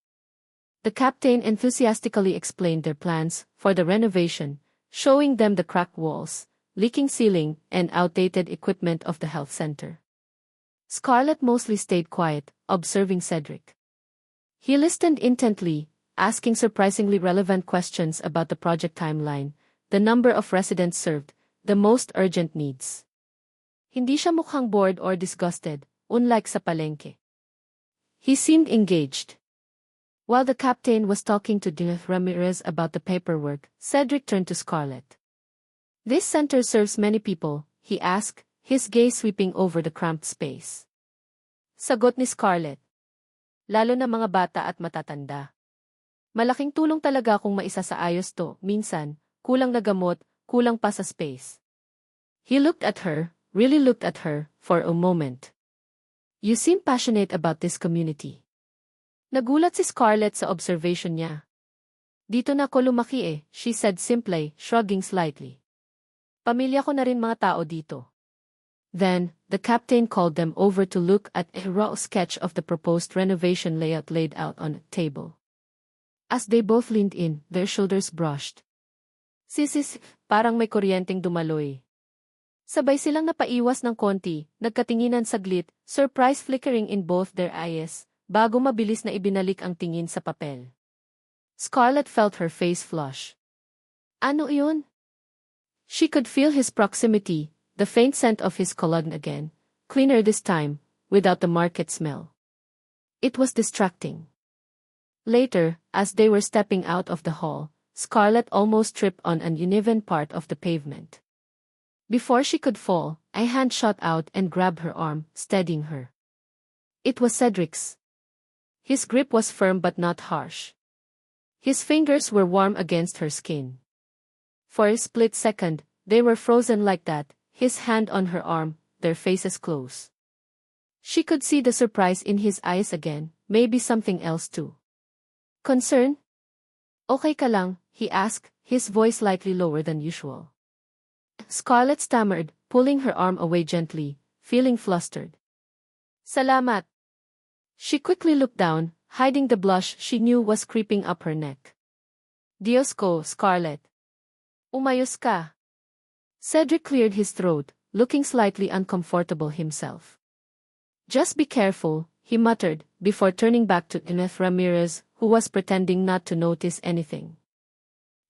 The captain enthusiastically explained their plans for the renovation, showing them the cracked walls, leaking ceiling, and outdated equipment of the health center. Scarlett mostly stayed quiet, observing Cedric. He listened intently, asking surprisingly relevant questions about the project timeline, the number of residents served, the most urgent needs. Hindi siya mukhang bored or disgusted, unlike sa palengke. He seemed engaged. While the captain was talking to Dina Ramirez about the paperwork, Cedric turned to Scarlett. "This center serves many people," he asked, his gaze sweeping over the cramped space. Sagot ni Scarlett. "Lalo na mga bata at matatanda. Malaking tulong talaga kung maisasaayos to, minsan, kulang na gamot, kulang pa sa space." He looked at her, really looked at her, for a moment. "You seem passionate about this community." Nagulat si Scarlett sa observation niya. "Dito na ako lumaki she said simply, shrugging slightly. "Pamilya ko na rin mga tao dito." Then, the captain called them over to look at a raw sketch of the proposed renovation layout laid out on a table. As they both leaned in, their shoulders brushed. "Sis, parang may kuryenteng dumaloy." Sabay silang napaiwas ng konti, nagkatinginan saglit, surprise flickering in both their eyes, bago mabilis na ibinalik ang tingin sa papel. Scarlett felt her face flush. "Ano iyon?" She could feel his proximity, the faint scent of his cologne again, cleaner this time, without the market smell. It was distracting. Later, as they were stepping out of the hall, Scarlett almost tripped on an uneven part of the pavement. Before she could fall, a hand shot out and grabbed her arm, steadying her. It was Cedric's. His grip was firm but not harsh. His fingers were warm against her skin. For a split second, they were frozen like that, his hand on her arm, their faces close. She could see the surprise in his eyes again, maybe something else too. "Concern? Okay ka lang?" he asked, his voice slightly lower than usual. Scarlett stammered, pulling her arm away gently, feeling flustered. "Salamat." She quickly looked down, hiding the blush she knew was creeping up her neck. "Diyos ko, Scarlett. Umayos ka." Cedric cleared his throat, looking slightly uncomfortable himself. "Just be careful," he muttered, before turning back to Inez Ramirez, who was pretending not to notice anything.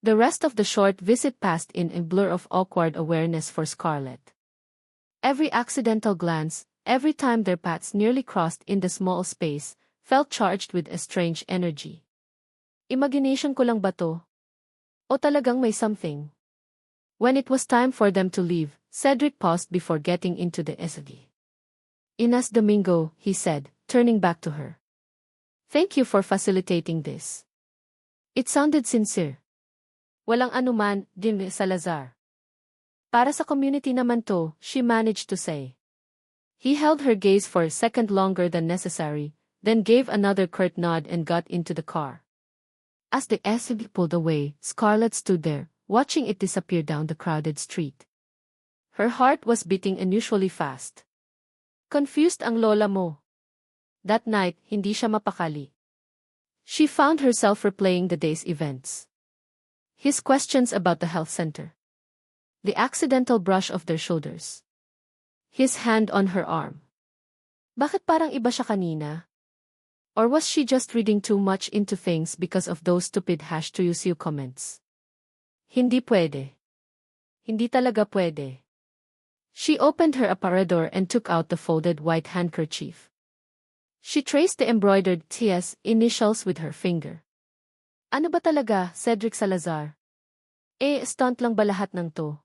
The rest of the short visit passed in a blur of awkward awareness for Scarlett. Every accidental glance, every time their paths nearly crossed in the small space, felt charged with a strange energy. Imagination ko lang ba to? O talagang may something? When it was time for them to leave, Cedric paused before getting into the SUV. "Ines Domingo," he said, turning back to her. "Thank you for facilitating this." It sounded sincere. "Walang anuman, Jim Salazar. Para sa community naman to," she managed to say. He held her gaze for a second longer than necessary, then gave another curt nod and got into the car. As the SUV pulled away, Scarlett stood there, watching it disappear down the crowded street. Her heart was beating unusually fast. Confused ang lola mo. That night, hindi siya mapakali. She found herself replaying the day's events. His questions about the health center. The accidental brush of their shoulders. His hand on her arm. Bakit parang iba siya kanina? Or was she just reading too much into things because of those stupid #ToYouSeeYou comments? Hindi pwede. Hindi talaga pwede. She opened her aparador and took out the folded white handkerchief. She traced the embroidered TS initials with her finger. Ano ba talaga, Cedric Salazar? Stunt lang ba lahat ng to?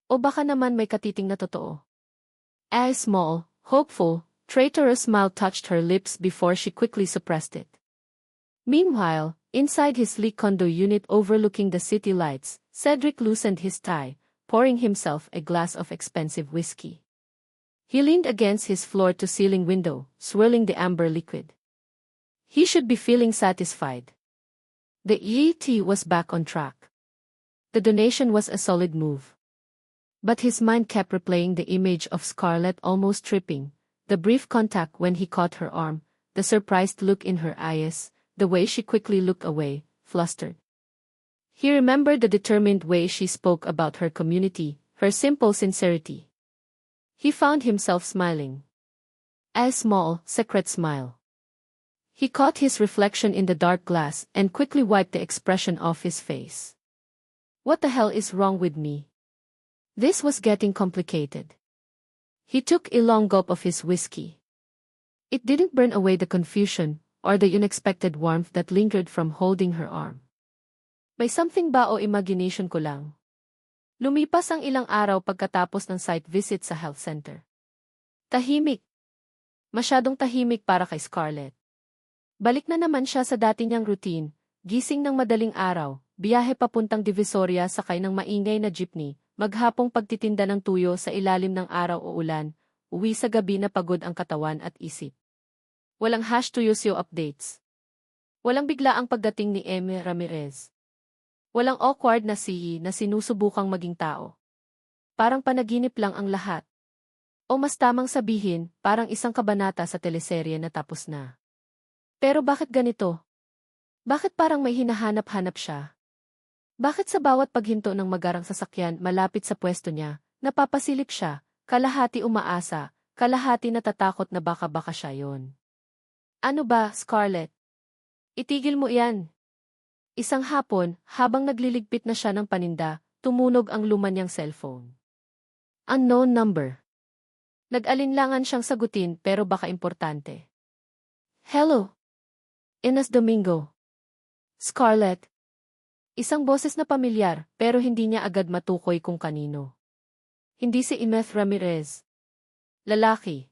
O baka naman may katiting na totoo? A small, hopeful, traitorous smile touched her lips before she quickly suppressed it. Meanwhile, inside his sleek condo unit overlooking the city lights, Cedric loosened his tie, pouring himself a glass of expensive whiskey. He leaned against his floor-to-ceiling window, swirling the amber liquid. He should be feeling satisfied. The EAT was back on track. The donation was a solid move. But his mind kept replaying the image of Scarlett almost tripping, the brief contact when he caught her arm, the surprised look in her eyes, the way she quickly looked away, flustered. He remembered the determined way she spoke about her community, her simple sincerity. He found himself smiling. A small, secret smile. He caught his reflection in the dark glass and quickly wiped the expression off his face. What the hell is wrong with me? This was getting complicated. He took a long gulp of his whiskey. It didn't burn away the confusion, or the unexpected warmth that lingered from holding her arm. May something ba o imagination ko lang? Lumipas ang ilang araw pagkatapos ng site visit sa health center. Tahimik. Masyadong tahimik para kay Scarlett. Balik na naman siya sa dati niyang routine, gising ng madaling araw, biyahe papuntang Divisoria sakay ng maingay na jeepney, maghapong pagtitinda ng tuyo sa ilalim ng araw o ulan, uwi sa gabi na pagod ang katawan at isip. Walang #tuyosyo updates. Walang biglaang pagdating ni Eme Ramirez. Walang awkward na sihi na sinusubukang maging tao. Parang panaginip lang ang lahat. O mas tamang sabihin, parang isang kabanata sa teleserye na tapos na. Pero bakit ganito? Bakit parang may hinahanap-hanap siya? Bakit sa bawat paghinto ng magarang sasakyan malapit sa pwesto niya, napapasilip siya, kalahati umaasa, kalahati natatakot na baka siya yon? Ano ba, Scarlett? Itigil mo yan. Isang hapon, habang nagliligpit na siya ng paninda, tumunog ang luma niyang cellphone. Unknown number. Nag-alinlangan siyang sagutin pero baka importante. Hello? Ines Domingo. Scarlett. Isang boses na pamilyar pero hindi niya agad matukoy kung kanino. Hindi si Ines Ramirez. Lalaki.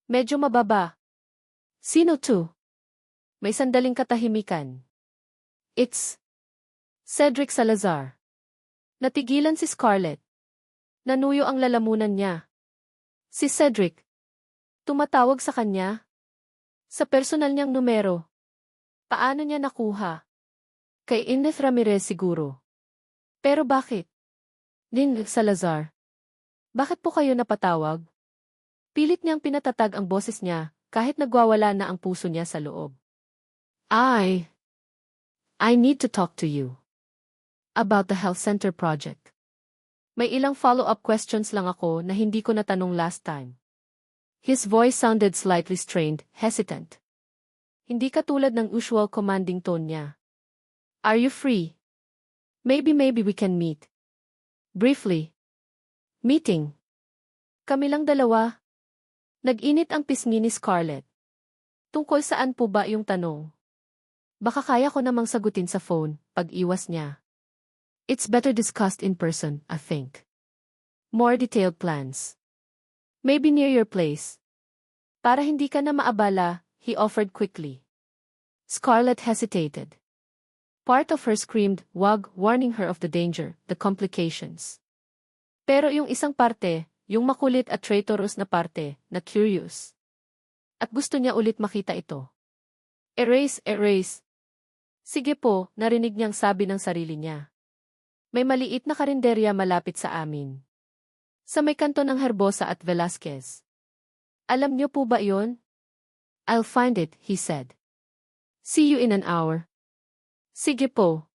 Medyo mababa. Sino to? May sandaling katahimikan. It's Cedric Salazar. Natigilan si Scarlett. Nanuyo ang lalamunan niya. Si Cedric. Tumatawag sa kanya. Sa personal niyang numero. Paano niya nakuha? Kay Ines Ramirez siguro. Pero bakit? Din Salazar. Bakit po kayo napatawag? Pilit niyang pinatatag ang boses niya, kahit nagwawala na ang puso niya sa loob. I need to talk to you. About the health center project. May ilang follow-up questions lang ako na hindi ko natanong last time. His voice sounded slightly strained, hesitant. Hindi katulad ng usual commanding tone niya. Are you free? Maybe we can meet. Briefly. Meeting. Kami lang dalawa. Nag-init ang pisngi ni Scarlett. Tungkol saan po ba yung tanong? Baka kaya ko namang sagutin sa phone, pag-iwas niya. It's better discussed in person, I think. More detailed plans. Maybe near your place. Para hindi ka na maabala, he offered quickly. Scarlett hesitated. Part of her screamed, wag, warning her of the danger, the complications. Pero yung isang parte, yung makulit at traitorous na parte, na curious. At gusto niya ulit makita ito. Erase. Sige po, narinig niyang sabi ng sarili niya. May maliit na karinderya malapit sa amin. Sa may kanto ng Herbosa at Velasquez. Alam niyo po ba yon? I'll find it, he said. See you in an hour. Sige po.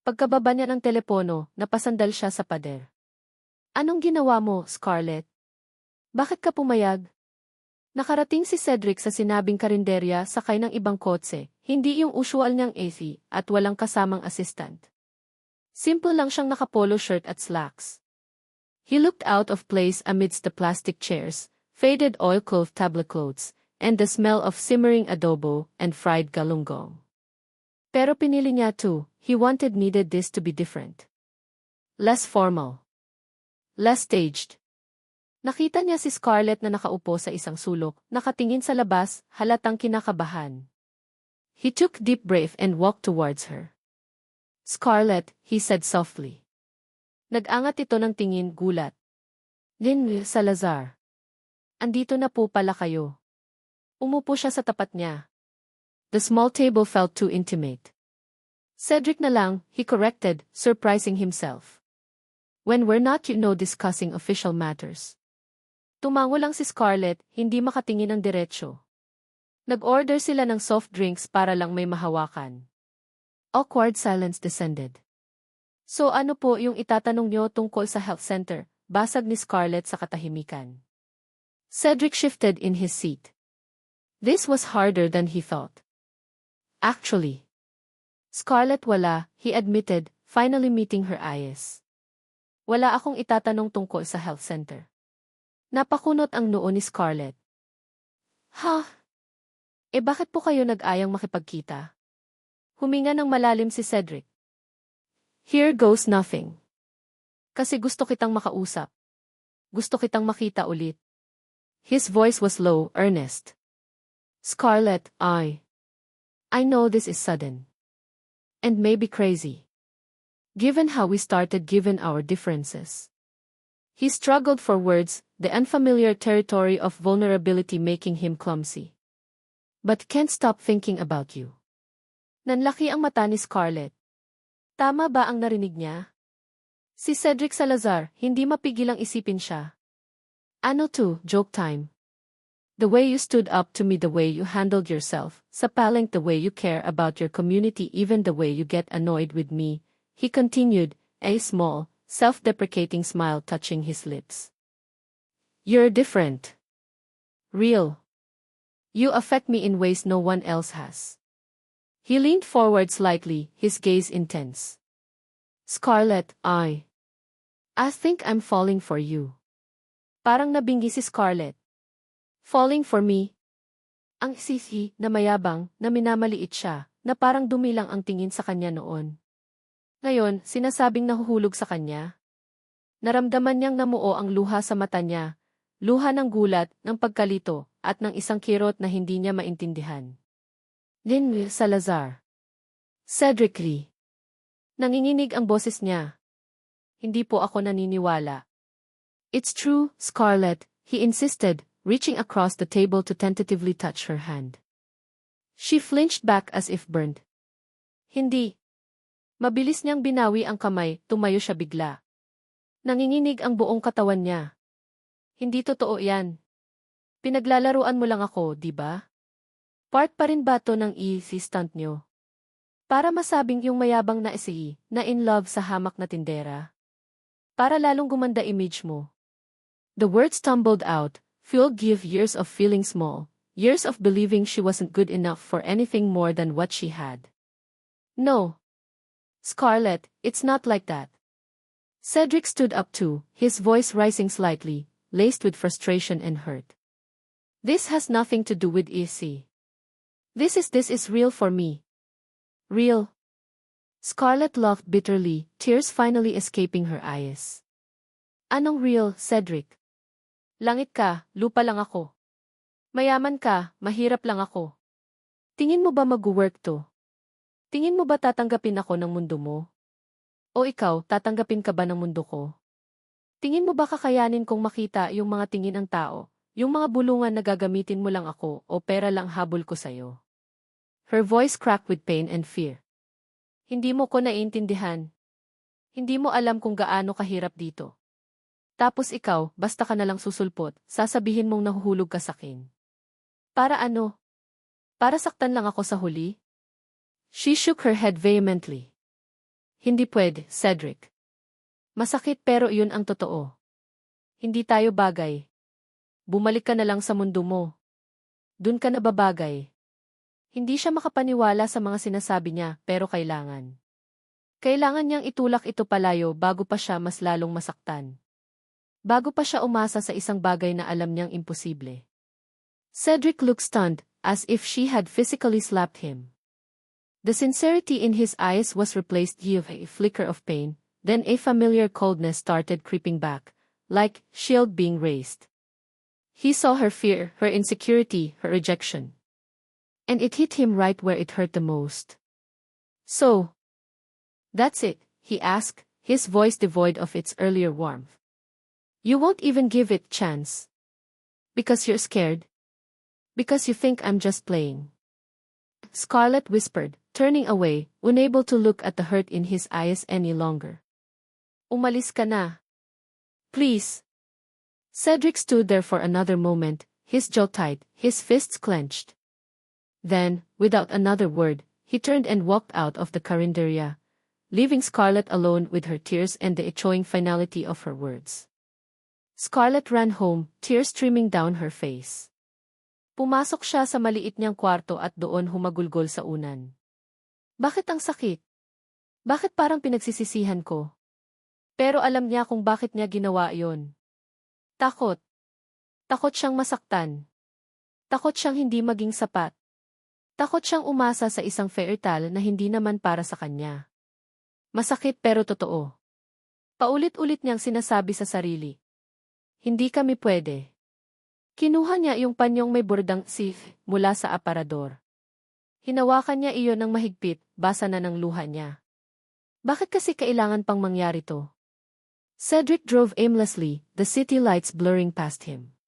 Pagkababa niya ng telepono, napasandal siya sa pader. Anong ginawa mo, Scarlett? Bakit ka pumayag? Nakarating si Cedric sa sinabing karinderya sakay ng ibang kotse, hindi yung usual niyang AC at walang kasamang assistant. Simple lang siyang nakapolo shirt at slacks. He looked out of place amidst the plastic chairs, faded oilcloth tablecloths, and the smell of simmering adobo and fried galunggong. Pero pinili niya too, he needed this to be different. Less formal. Less staged. Nakita niya si Scarlett na nakaupo sa isang sulok, nakatingin sa labas, halatang kinakabahan. He took deep breath and walked towards her. Scarlett, he said softly. Nag-angat ito ng tingin, gulat. Din Salazar. Andito na po pala kayo. Umupo siya sa tapat niya. The small table felt too intimate. Cedric na lang, he corrected, surprising himself. When we're not discussing official matters. Tumango lang si Scarlett, hindi makatingin ng diretsyo. Nag-order sila ng soft drinks para lang may mahawakan. Awkward silence descended. So ano po yung itatanong niyo tungkol sa health center? Basag ni Scarlett sa katahimikan. Cedric shifted in his seat. This was harder than he thought. Actually. Scarlett wala, he admitted, finally meeting her eyes. Wala akong itatanong tungkol sa health center. Napakunot ang noo ni Scarlett. Ha? Bakit po kayo nag-ayang makipagkita? Huminga ng malalim si Cedric. Here goes nothing. Kasi gusto kitang makausap. Gusto kitang makita ulit. His voice was low, earnest. Scarlett, I know this is sudden. And maybe crazy. Given how we started, given our differences. He struggled for words, the unfamiliar territory of vulnerability making him clumsy. But can't stop thinking about you. Nanlaki ang mata ni Scarlett. Tama ba ang narinig niya? Si Cedric Salazar, hindi mapigilang isipin siya. Ano to, joke time. The way you stood up to me, the way you handled yourself, sa palengke, the way you care about your community, even the way you get annoyed with me, he continued, a small, self-deprecating smile touching his lips. You're different. Real. You affect me in ways no one else has. He leaned forward slightly, his gaze intense. Scarlett, I think I'm falling for you. Parang nabinggi si Scarlett. Falling for me? Ang sisi na mayabang, na minamaliit siya, na parang dumilang ang tingin sa kanya noon. Ngayon, sinasabing nahuhulog sa kanya. Naramdaman niyang namuo ang luha sa mata niya, luha ng gulat, ng pagkalito, at ng isang kirot na hindi niya maintindihan. Linwil Salazar. Cedric Lee. Nanginginig ang boses niya. Hindi po ako naniniwala. It's true, Scarlett, he insisted, reaching across the table to tentatively touch her hand. She flinched back as if burned. Hindi. Mabilis niyang binawi ang kamay, tumayo siya bigla. Nanginginig ang buong katawan niya. Hindi totoo yan. Pinaglalaruan mo lang ako, di ba? Part pa rin ba to ng easy stunt niyo? Para masabing yung mayabang na na in love sa hamak na tindera. Para lalong gumanda image mo. The words tumbled out, fueled give years of feeling small, years of believing she wasn't good enough for anything more than what she had. No. Scarlett, it's not like that. Cedric stood up too, his voice rising slightly, laced with frustration and hurt. This has nothing to do with EC. This is real for me. Real. Scarlett laughed bitterly, tears finally escaping her eyes. Anong real, Cedric? Langit ka, lupa lang ako. Mayaman ka, mahirap lang ako. Tingin mo ba mag-work to? Tingin mo ba tatanggapin ako ng mundo mo? O ikaw, tatanggapin ka ba ng mundo ko? Tingin mo ba kakayanin kong makita yung mga tingin ng tao, yung mga bulungan na gagamitin mo lang ako o pera lang habol ko sa'yo? Her voice cracked with pain and fear. Hindi mo ko naiintindihan. Hindi mo alam kung gaano kahirap dito. Tapos ikaw, basta ka nalang susulpot, sasabihin mong nahuhulog ka sakin. Para ano? Para saktan lang ako sa huli? She shook her head vehemently. Hindi pwede, Cedric. Masakit pero iyon ang totoo. Hindi tayo bagay. Bumalik ka na lang sa mundo mo. Dun ka na babagay. Hindi siya makapaniwala sa mga sinasabi niya, pero kailangan. Kailangan niyang itulak ito palayo bago pa siya mas lalong masaktan. Bago pa siya umasa sa isang bagay na alam niyang imposible. Cedric looked stunned, as if she had physically slapped him. The sincerity in his eyes was replaced by a flicker of pain, then a familiar coldness started creeping back, like shield being raised. He saw her fear, her insecurity, her rejection. And it hit him right where it hurt the most. So, that's it, he asked, his voice devoid of its earlier warmth. You won't even give it a chance. Because you're scared? Because you think I'm just playing? Scarlett whispered, turning away, unable to look at the hurt in his eyes any longer. Umalis ka na. Please. Cedric stood there for another moment, his jaw tight, his fists clenched. Then, without another word, he turned and walked out of the carinderia, leaving Scarlett alone with her tears and the echoing finality of her words. Scarlett ran home, tears streaming down her face. Pumasok siya sa maliit niyang kwarto at doon humagulgol sa unan. Bakit ang sakit? Bakit parang pinagsisisihan ko? Pero alam niya kung bakit niya ginawa yon. Takot. Takot siyang masaktan. Takot siyang hindi maging sapat. Takot siyang umasa sa isang fairytale na hindi naman para sa kanya. Masakit pero totoo. Paulit-ulit niyang sinasabi sa sarili. Hindi kami pwede. Kinuha niya yung panyong may bordang sif mula sa aparador. Hinawakan niya iyon ng mahigpit, basa na ng luha niya. Bakit kasi kailangan pang mangyari to? Cedric drove aimlessly, the city lights blurring past him.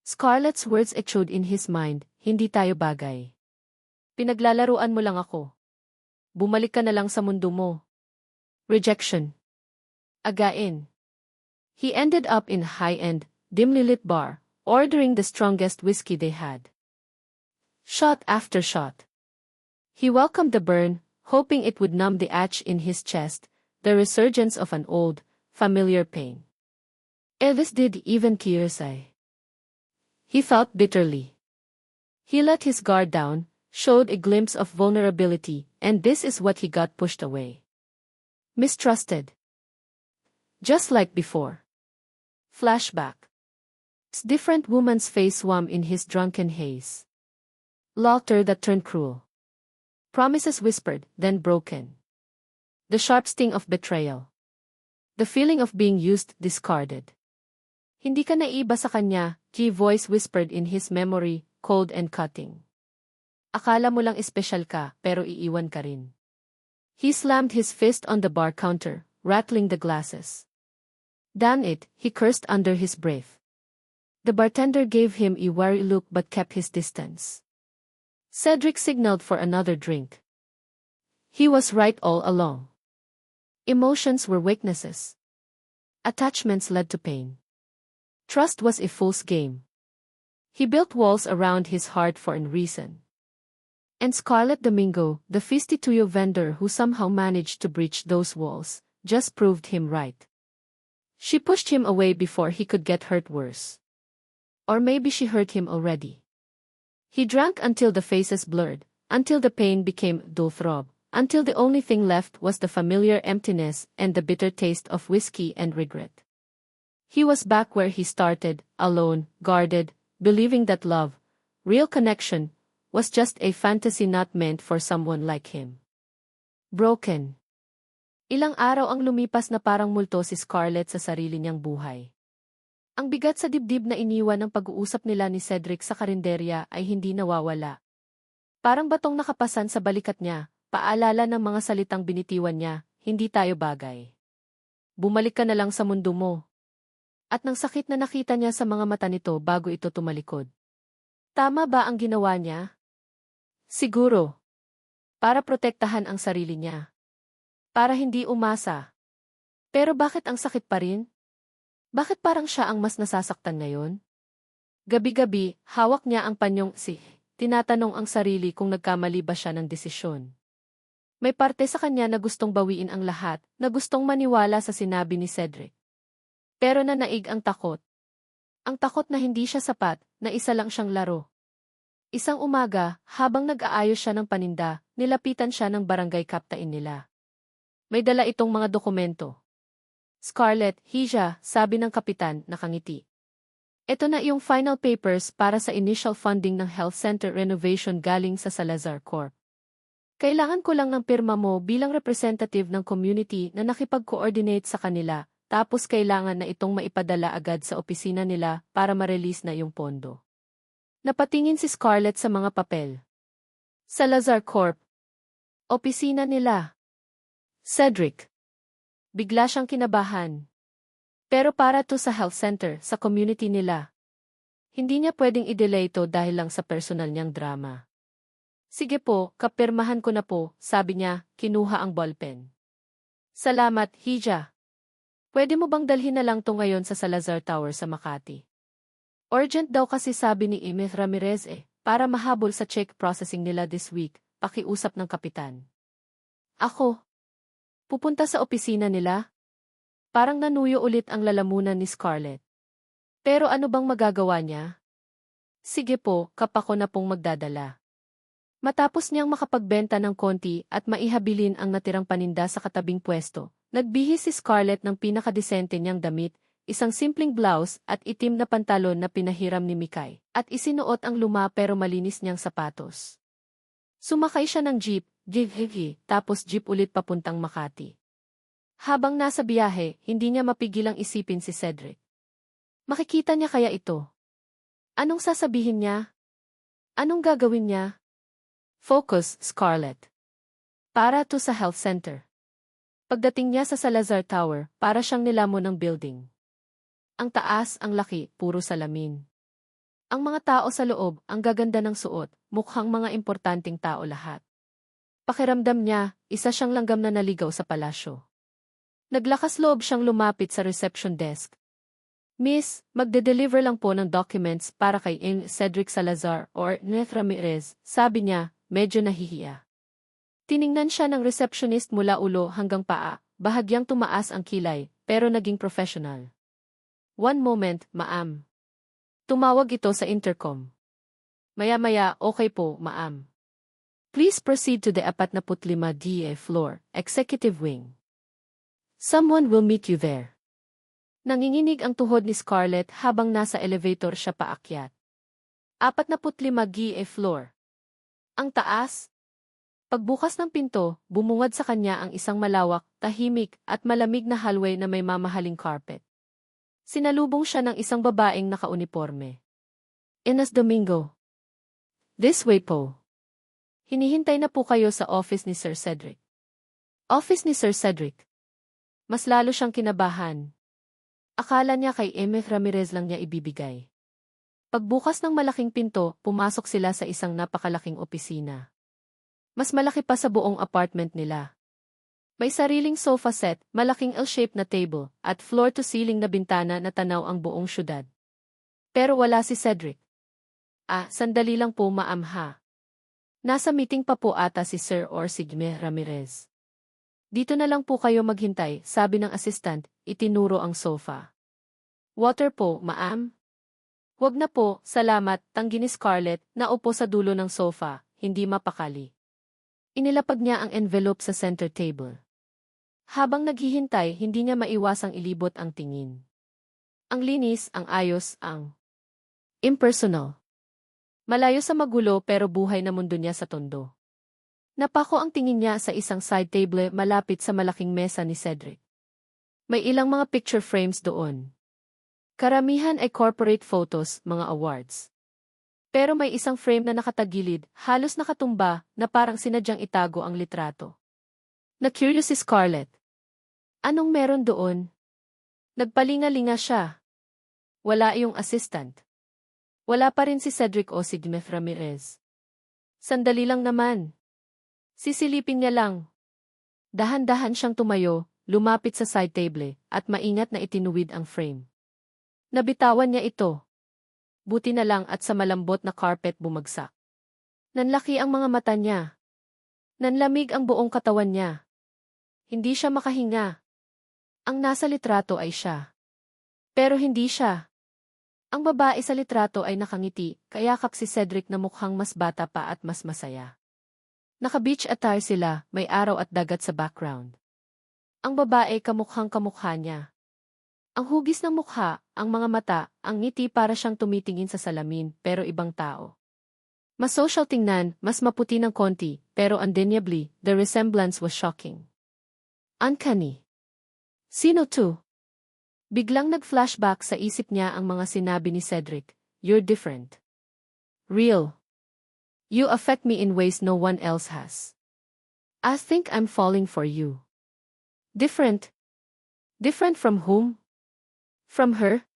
Scarlett's words echoed in his mind, hindi tayo bagay. Pinaglalaruan mo lang ako. Bumalik ka na lang sa mundo mo. Rejection. Again. He ended up in a high-end, dimly lit bar, ordering the strongest whiskey they had. Shot after shot. He welcomed the burn, hoping it would numb the ache in his chest, the resurgence of an old, familiar pain. Elvis did even Kiyosai. He felt bitterly. He let his guard down, showed a glimpse of vulnerability, and this is what he got pushed away. Mistrusted. Just like before. Flashback. Different woman's face swam in his drunken haze. Laughter that turned cruel. Promises whispered, then broken. The sharp sting of betrayal. The feeling of being used, discarded. Hindi ka naiba sa kanya, key voice whispered in his memory, cold and cutting. Akala mo lang espesyal ka, pero iiwan ka rin. He slammed his fist on the bar counter, rattling the glasses. Damn it, he cursed under his breath. The bartender gave him a wary look but kept his distance. Cedric signaled for another drink. He was right all along. Emotions were weaknesses. Attachments led to pain. Trust was a fool's game. He built walls around his heart for a reason. And Scarlett Domingo, the Fistituyo vendor who somehow managed to breach those walls, just proved him right. She pushed him away before he could get hurt worse. Or maybe she hurt him already. He drank until the faces blurred, until the pain became dull throb, until the only thing left was the familiar emptiness and the bitter taste of whiskey and regret. He was back where he started, alone, guarded, believing that love, real connection, was just a fantasy not meant for someone like him. Broken. Ilang araw ang lumipas na parang multo si Scarlett sa sarili niyang buhay. Ang bigat sa dibdib na iniwan ng pag-uusap nila ni Cedric sa karinderya ay hindi nawawala. Parang batong nakapasan sa balikat niya, paalala ng mga salitang binitiwan niya, hindi tayo bagay. Bumalik ka na lang sa mundo mo. At nang sakit na nakita niya sa mga mata nito bago ito tumalikod. Tama ba ang ginawa niya? Siguro. Para protektahan ang sarili niya. Para hindi umasa. Pero bakit ang sakit pa rin? Bakit parang siya ang mas nasasaktan ngayon? Gabi-gabi, hawak niya ang panyong tinatanong ang sarili kung nagkamali ba siya ng desisyon. May parte sa kanya na gustong bawiin ang lahat, na gustong maniwala sa sinabi ni Cedric. Pero nanaig ang takot. Ang takot na hindi siya sapat, na isa lang siyang laro. Isang umaga, habang nag-aayos siya ng paninda, nilapitan siya ng barangay captain nila. May dala itong mga dokumento. Scarlett, Hija, sabi ng kapitan, nakangiti. Ito na yung final papers para sa initial funding ng health center renovation galing sa Salazar Corp. Kailangan ko lang ng pirma mo bilang representative ng community na nakipag-coordinate sa kanila, tapos kailangan na itong maipadala agad sa opisina nila para ma-release na yung pondo. Napatingin si Scarlett sa mga papel. Salazar Corp. Opisina nila. Cedric. Bigla siyang kinabahan. Pero para to sa health center, sa community nila. Hindi niya pwedeng i-delay to dahil lang sa personal niyang drama. Sige po, kapirmahan ko na po, sabi niya, kinuha ang ballpen. Salamat, Hija. Pwede mo bang dalhin na lang to ngayon sa Salazar Tower sa Makati? Urgent daw kasi sabi ni Ms. Ramirez para mahabol sa check processing nila this week, pakiusap ng kapitan. Ako? Pupunta sa opisina nila? Parang nanuyo ulit ang lalamunan ni Scarlett. Pero ano bang magagawa niya? Sige po, kapako na pong magdadala. Matapos niyang makapagbenta ng konti at maihabilin ang natirang paninda sa katabing pwesto, nagbihis si Scarlett ng pinakadesente niyang damit, isang simpleng blouse at itim na pantalon na pinahiram ni Mikay, at isinuot ang luma pero malinis niyang sapatos. Sumakay siya ng jeep, tapos jeep ulit papuntang Makati. Habang nasa biyahe, hindi niya mapigilang isipin si Cedric. Makikita niya kaya ito? Anong sasabihin niya? Anong gagawin niya? Focus, Scarlett. Para to sa health center. Pagdating niya sa Salazar Tower, para siyang nilamon ng building. Ang taas, ang laki, puro salamin. Ang mga tao sa loob, ang gaganda ng suot, mukhang mga importanteng tao lahat. Pakiramdam niya, isa siyang langgam na naligaw sa palasyo. Naglakas loob siyang lumapit sa reception desk. Miss, magde-deliver lang po ng documents para kay Cedric Salazar or Ms. Ramirez, sabi niya, medyo nahihiya. Tiningnan siya ng receptionist mula ulo hanggang paa, bahagyang tumaas ang kilay, pero naging professional. One moment, ma'am. Tumawag ito sa intercom. Maya-maya, okay po, ma'am. Please proceed to the 45 floor, executive wing. Someone will meet you there. Nanginginig ang tuhod ni Scarlett habang nasa elevator siya paakyat. 45 floor. Ang taas. Pagbukas ng pinto, bumungad sa kanya ang isang malawak, tahimik, at malamig na hallway na may mamahaling carpet. Sinalubong siya ng isang babaeng nakauniporme. Ines Domingo. This way po. Hinihintay na po kayo sa office ni Sir Cedric. Office ni Sir Cedric. Mas lalo siyang kinabahan. Akala niya kay Ms. Ramirez lang niya ibibigay. Pagbukas ng malaking pinto, pumasok sila sa isang napakalaking opisina. Mas malaki pa sa buong apartment nila. May sariling sofa set, malaking L-shaped na table, at floor-to-ceiling na bintana na tanaw ang buong syudad. Pero wala si Cedric. Sandali lang po ma'am ha. Nasa meeting pa po ata si Sir or si Ms. Ramirez. Dito na lang po kayo maghintay, sabi ng assistant, itinuro ang sofa. Water po, ma'am? Wag na po, salamat, tanggi ni Scarlett, na upo sa dulo ng sofa, hindi mapakali. Inilapag niya ang envelope sa center table. Habang naghihintay, hindi niya maiwasang ilibot ang tingin. Ang linis, ang ayos, ang impersonal. Malayo sa magulo pero buhay na mundo niya sa tondo. Napako ang tingin niya sa isang side table malapit sa malaking mesa ni Cedric. May ilang mga picture frames doon. Karamihan ay corporate photos, mga awards. Pero may isang frame na nakatagilid, halos nakatumba, na parang sinadyang itago ang litrato. Na-curious si Scarlett. Anong meron doon? Nagpalinga-linga siya. Wala yung assistant. Wala pa rin si Cedric o si Ms. Ramirez. Sandali lang naman. Sisilipin niya lang. Dahan-dahan siyang tumayo, lumapit sa side table, at maingat na itinuwid ang frame. Nabitawan niya ito. Buti na lang at sa malambot na carpet bumagsak. Nanlaki ang mga mata niya. Nanlamig ang buong katawan niya. Hindi siya makahinga. Ang nasa litrato ay siya. Pero hindi siya. Ang babae sa litrato ay nakangiti, kayakap si Cedric na mukhang mas bata pa at mas masaya. Naka-beach attire sila, may araw at dagat sa background. Ang babae kamukhang kamukha niya. Ang hugis ng mukha, ang mga mata, ang ngiti para siyang tumitingin sa salamin, pero ibang tao. Mas social tingnan, mas maputi ng konti, pero undeniably, the resemblance was shocking. Uncanny. Sino to? Biglang nag-flashback sa isip niya ang mga sinabi ni Cedric. You're different. Real. You affect me in ways no one else has. I think I'm falling for you. Different? Different from whom? From her?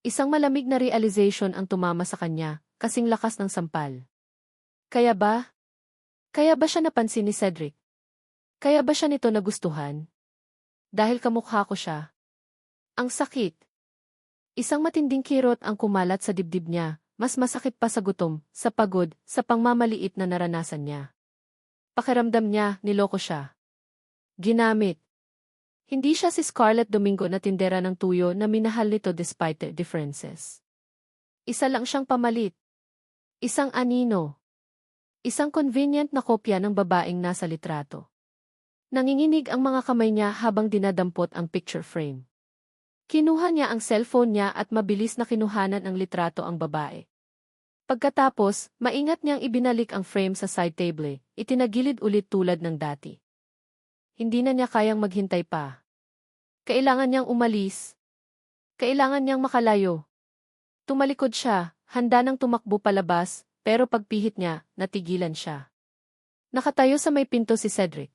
Isang malamig na realization ang tumama sa kanya, kasing lakas ng sampal. Kaya ba? Kaya ba siya napansin ni Cedric? Kaya ba siya nito nagustuhan? Dahil kamukha ko siya. Ang sakit. Isang matinding kirot ang kumalat sa dibdib niya, mas masakit pa sa gutom, sa pagod, sa pangmamaliit na naranasan niya. Pakiramdam niya, niloko siya. Ginamit. Hindi siya si Scarlett Domingo na tindera ng tuyo na minahal nito despite their differences. Isa lang siyang pamalit. Isang anino. Isang convenient na kopya ng babaeng nasa litrato. Nanginginig ang mga kamay niya habang dinadampot ang picture frame. Kinuha niya ang cellphone niya at mabilis na kinuhanan ng litrato ang babae. Pagkatapos, maingat niyang ibinalik ang frame sa side table, itinagilid ulit tulad ng dati. Hindi na niya kayang maghintay pa. Kailangan niyang umalis. Kailangan niyang makalayo. Tumalikod siya, handa nang tumakbo palabas, pero pagpihit niya, natigilan siya. Nakatayo sa may pinto si Cedric.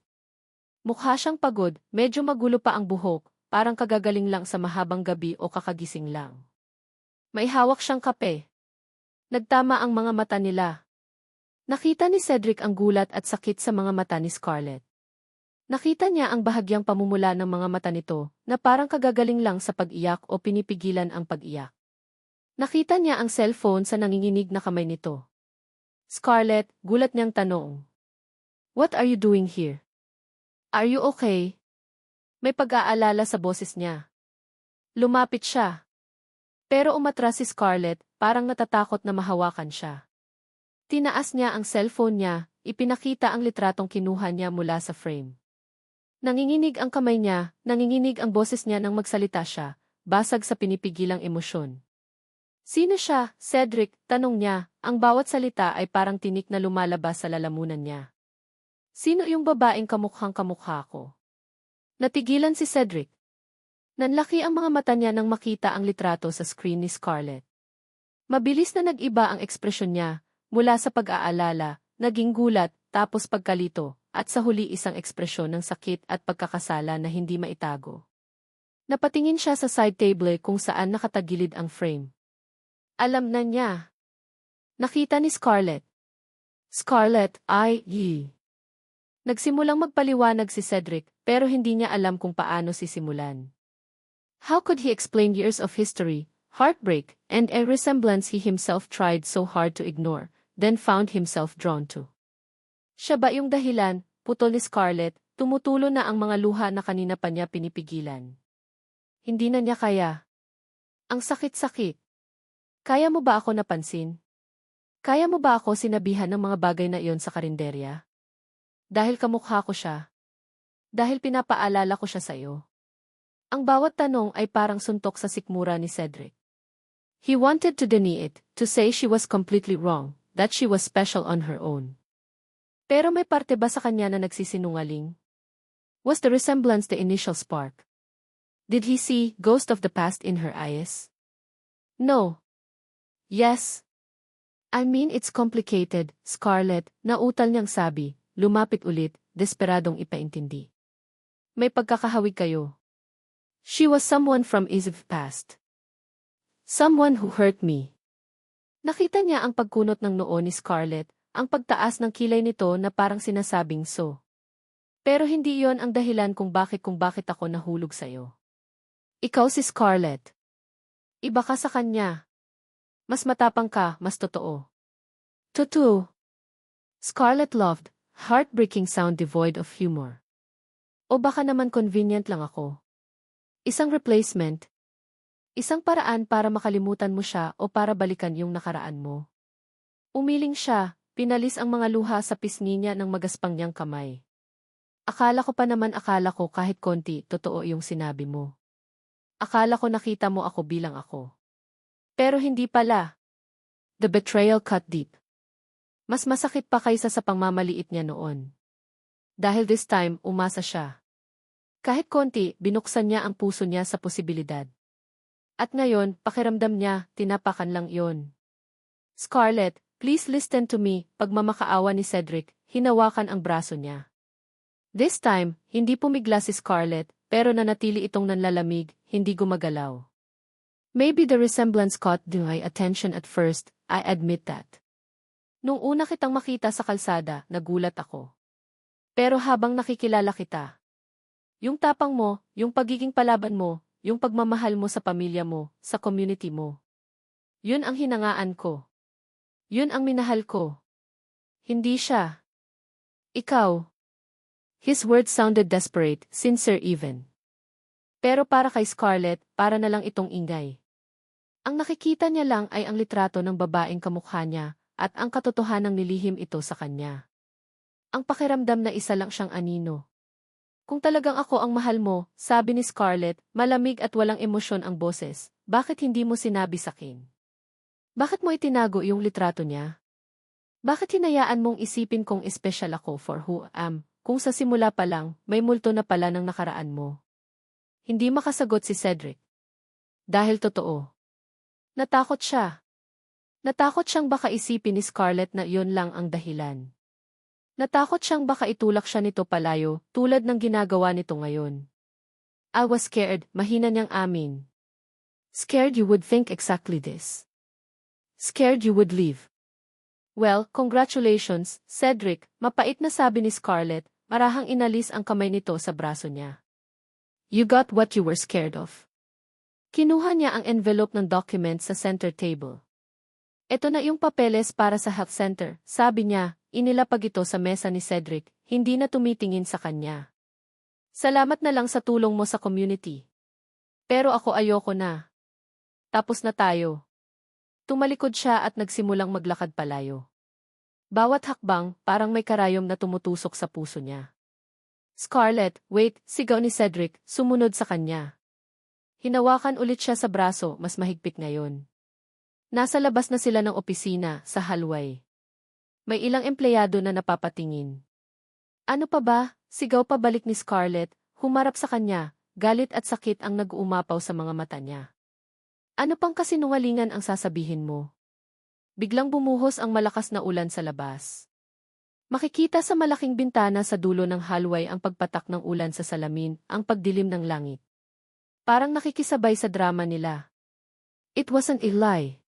Mukha siyang pagod, medyo magulo pa ang buhok, parang kagagaling lang sa mahabang gabi o kakagising lang. May hawak siyang kape. Nagtama ang mga mata nila. Nakita ni Cedric ang gulat at sakit sa mga mata ni Scarlett. Nakita niya ang bahagyang pamumula ng mga mata nito, na parang kagagaling lang sa pag-iyak o pinipigilan ang pag-iyak. Nakita niya ang cellphone sa nanginginig na kamay nito. Scarlett, gulat niyang tanong. What are you doing here? Are you okay? May pag-aalala sa boses niya. Lumapit siya. Pero umatras si Scarlett, parang natatakot na mahawakan siya. Tinaas niya ang cellphone niya, ipinakita ang litratong kinuha niya mula sa frame. Nanginginig ang kamay niya, nanginginig ang boses niya nang magsalita siya, basag sa pinipigilang emosyon. Sino siya, Cedric? Tanong niya, ang bawat salita ay parang tinik na lumalabas sa lalamunan niya. Sino yung babaeng kamukhang-kamukha ko? Natigilan si Cedric. Nanlaki ang mga mata niya nang makita ang litrato sa screen ni Scarlett. Mabilis na nag-iba ang ekspresyon niya, mula sa pag-aalala, naging gulat, tapos pagkalito, at sa huli isang ekspresyon ng sakit at pagkakasala na hindi maitago. Napatingin siya sa side table kung saan nakatagilid ang frame. Alam na niya. Nakita ni Scarlett. Scarlett, Nagsimulang magpaliwanag si Cedric, pero hindi niya alam kung paano sisimulan. How could he explain years of history, heartbreak, and a resemblance he himself tried so hard to ignore, then found himself drawn to? Siya ba yung dahilan? Putol ni Scarlett, tumutulo na ang mga luha na kanina pa niya pinipigilan. Hindi na niya kaya. Ang sakit-sakit. Kaya mo ba ako napansin? Kaya mo ba ako sinabihan ng mga bagay na iyon sa karinderya? Dahil kamukha ko siya. Dahil pinapaalala ko siya sa iyo. Ang bawat tanong ay parang suntok sa sikmura ni Cedric. He wanted to deny it, to say she was completely wrong, that she was special on her own. Pero may parte ba sa kanya na nagsisinungaling? Was the resemblance the initial spark? Did he see ghost of the past in her eyes? No. Yes. I mean it's complicated, Scarlett, nautal niyang sabi, lumapit ulit, desperadong ipaintindi. May pagkakahawig kayo. She was someone from his past. Someone who hurt me. Nakita niya ang pagkunot ng noo ni Scarlett, ang pagtaas ng kilay nito na parang sinasabing so. Pero hindi iyon ang dahilan kung bakit ako nahulog sa'yo. Ikaw si Scarlett. Iba ka sa kanya. Mas matapang ka, mas totoo. Totoo. Scarlett loved, heartbreaking sound devoid of humor. O baka naman convenient lang ako. Isang replacement. Isang paraan para makalimutan mo siya o para balikan yung nakaraan mo. Umiling siya, pinalis ang mga luha sa pisngi niya ng magaspang niyang kamay. Akala ko kahit konti, totoo yung sinabi mo. Akala ko nakita mo ako bilang ako. Pero hindi pala. The betrayal cut deep. Mas masakit pa kaysa sa pangmamaliit niya noon. Dahil this time, umasa siya. Kahit konti, binuksan niya ang puso niya sa posibilidad. At ngayon, pakiramdam niya, tinapakan lang iyon. Scarlett, please listen to me, pagmamakaawa ni Cedric, hinawakan ang braso niya. This time, hindi pumigla si Scarlett, pero nanatili itong nanlalamig, hindi gumagalaw. Maybe the resemblance caught my attention at first, I admit that. Nung una kitang makita sa kalsada, nagulat ako. Pero habang nakikilala kita, yung tapang mo, yung pagiging palaban mo, yung pagmamahal mo sa pamilya mo, sa community mo. Yun ang hinangaan ko. Yun ang minahal ko. Hindi siya. Ikaw. His words sounded desperate, sincere even. Pero para kay Scarlett, para na lang itong ingay. Ang nakikita niya lang ay ang litrato ng babaeng kamukha niya, at ang katotohanang nilihim ito sa kanya. Ang pakiramdam na isa lang siyang anino. Kung talagang ako ang mahal mo, sabi ni Scarlett, malamig at walang emosyon ang boses, bakit hindi mo sinabi sakin? Bakit mo itinago yung litrato niya? Bakit hinayaan mong isipin kong espesyal ako for who I am, kung sa simula pa lang, may multo na pala ng nakaraan mo? Hindi makasagot si Cedric. Dahil totoo. Natakot siya. Natakot siyang baka isipin ni Scarlett na iyon lang ang dahilan. Natakot siyang baka itulak siya nito palayo, tulad ng ginagawa nito ngayon. I was scared, mahina niyang amin. Scared you would think exactly this. Scared you would leave. Well, congratulations, Cedric, mapait na sabi ni Scarlett, marahang inalis ang kamay nito sa braso niya. You got what you were scared of. Kinuha niya ang envelope ng document sa center table. Ito na yung papeles para sa health center, sabi niya, inilapag ito sa mesa ni Cedric, hindi na tumitingin sa kanya. Salamat na lang sa tulong mo sa community. Pero ako ayoko na. Tapos na tayo. Tumalikod siya at nagsimulang maglakad palayo. Bawat hakbang, parang may karayom na tumutusok sa puso niya. Scarlett, wait, sigaw ni Cedric, sumunod sa kanya. Hinawakan ulit siya sa braso, mas mahigpit ngayon. Nasa labas na sila ng opisina, sa hallway. May ilang empleyado na napapatingin. Ano pa ba? Sigaw pabalik ni Scarlett, humarap sa kanya, galit at sakit ang nag-uumapaw sa mga mata niya. Ano pang kasinungalingan ang sasabihin mo? Biglang bumuhos ang malakas na ulan sa labas. Makikita sa malaking bintana sa dulo ng hallway ang pagpatak ng ulan sa salamin, ang pagdilim ng langit. Parang nakikisabay sa drama nila. It wasn't a lie.